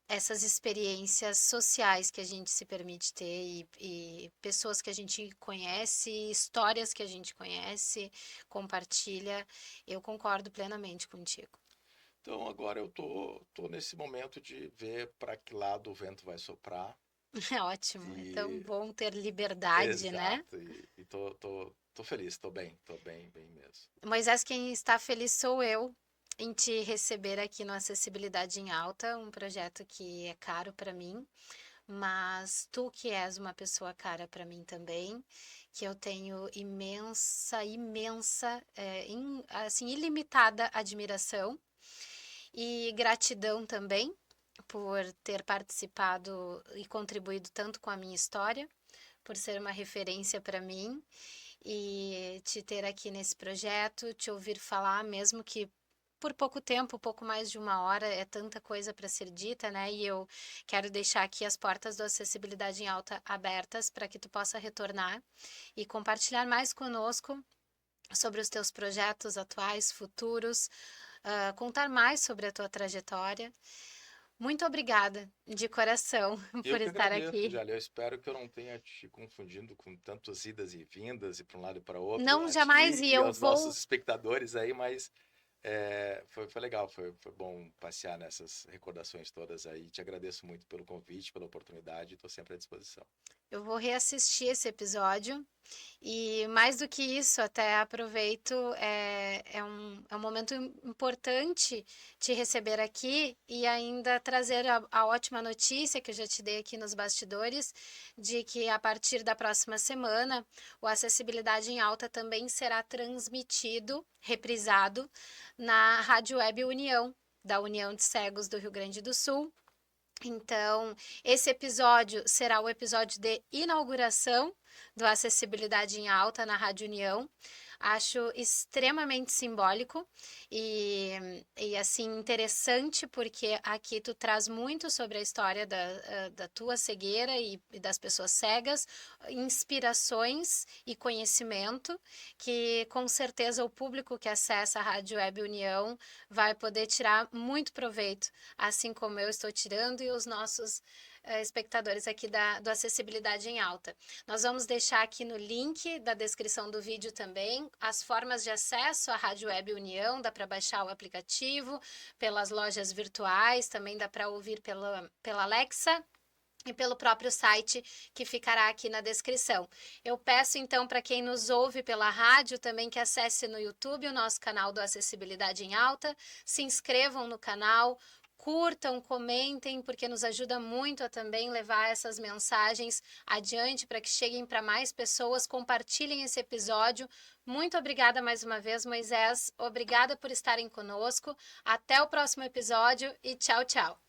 essas experiências sociais que a gente se permite ter e pessoas que a gente conhece, histórias que a gente conhece, compartilha. Eu concordo plenamente contigo. Então, agora eu tô nesse momento de ver para que lado o vento vai soprar. É ótimo, é tão E bom ter liberdade, né? exato, e tô feliz, tô bem, bem mesmo. Moisés, quem está feliz sou eu em te receber aqui no Acessibilidade em Alta, um projeto que é caro para mim, mas tu que és uma pessoa cara para mim também, que eu tenho imensa, assim, ilimitada admiração e gratidão também por ter participado e contribuído tanto com a minha história, por ser uma referência para mim e te ter aqui nesse projeto, te ouvir falar, mesmo que por pouco tempo, pouco mais de uma hora, é tanta coisa para ser dita, né? E eu quero deixar aqui as portas do Acessibilidade em Alta abertas para que tu possa retornar e compartilhar mais conosco sobre os teus projetos atuais, futuros, contar mais sobre a tua trajetória. Muito obrigada, de coração, Eu por que estar agradeço, aqui. Jale. Eu espero que eu não tenha te confundindo com tantas idas e vindas, e para um lado e para outro, Não a jamais, ti e e eu aos nossos vou. espectadores aí, mas foi legal, foi bom passear nessas recordações todas aí. Te agradeço muito pelo convite, pela oportunidade, estou sempre à disposição. Eu vou reassistir esse episódio e mais do que isso, até aproveito, é um momento importante te receber aqui e ainda trazer a ótima notícia que eu já te dei aqui nos bastidores, de que a partir da próxima semana, o Acessibilidade em Alta também será transmitido, reprisado, na Rádio Web União, da União de Cegos do Rio Grande do Sul. Então, esse episódio será o episódio de inauguração do Acessibilidade em Alta na Rádio União. Acho extremamente simbólico e assim interessante, porque aqui tu traz muito sobre a história da tua cegueira e das pessoas cegas, inspirações e conhecimento que com certeza o público que acessa a Rádio Web União vai poder tirar muito proveito, assim como eu estou tirando e os nossos espectadores aqui do Acessibilidade em Alta. Nós vamos deixar aqui no link da descrição do vídeo também as formas de acesso à Rádio Web União, dá para baixar o aplicativo, pelas lojas virtuais, também dá para ouvir pela Alexa, e pelo próprio site que ficará aqui na descrição. Eu peço então para quem nos ouve pela rádio também que acesse no YouTube o nosso canal do Acessibilidade em Alta, se inscrevam no canal, curtam, comentem, porque nos ajuda muito a também levar essas mensagens adiante para que cheguem para mais pessoas, compartilhem esse episódio. Muito obrigada mais uma vez, Moisés, obrigada por estarem conosco, até o próximo episódio e tchau, tchau!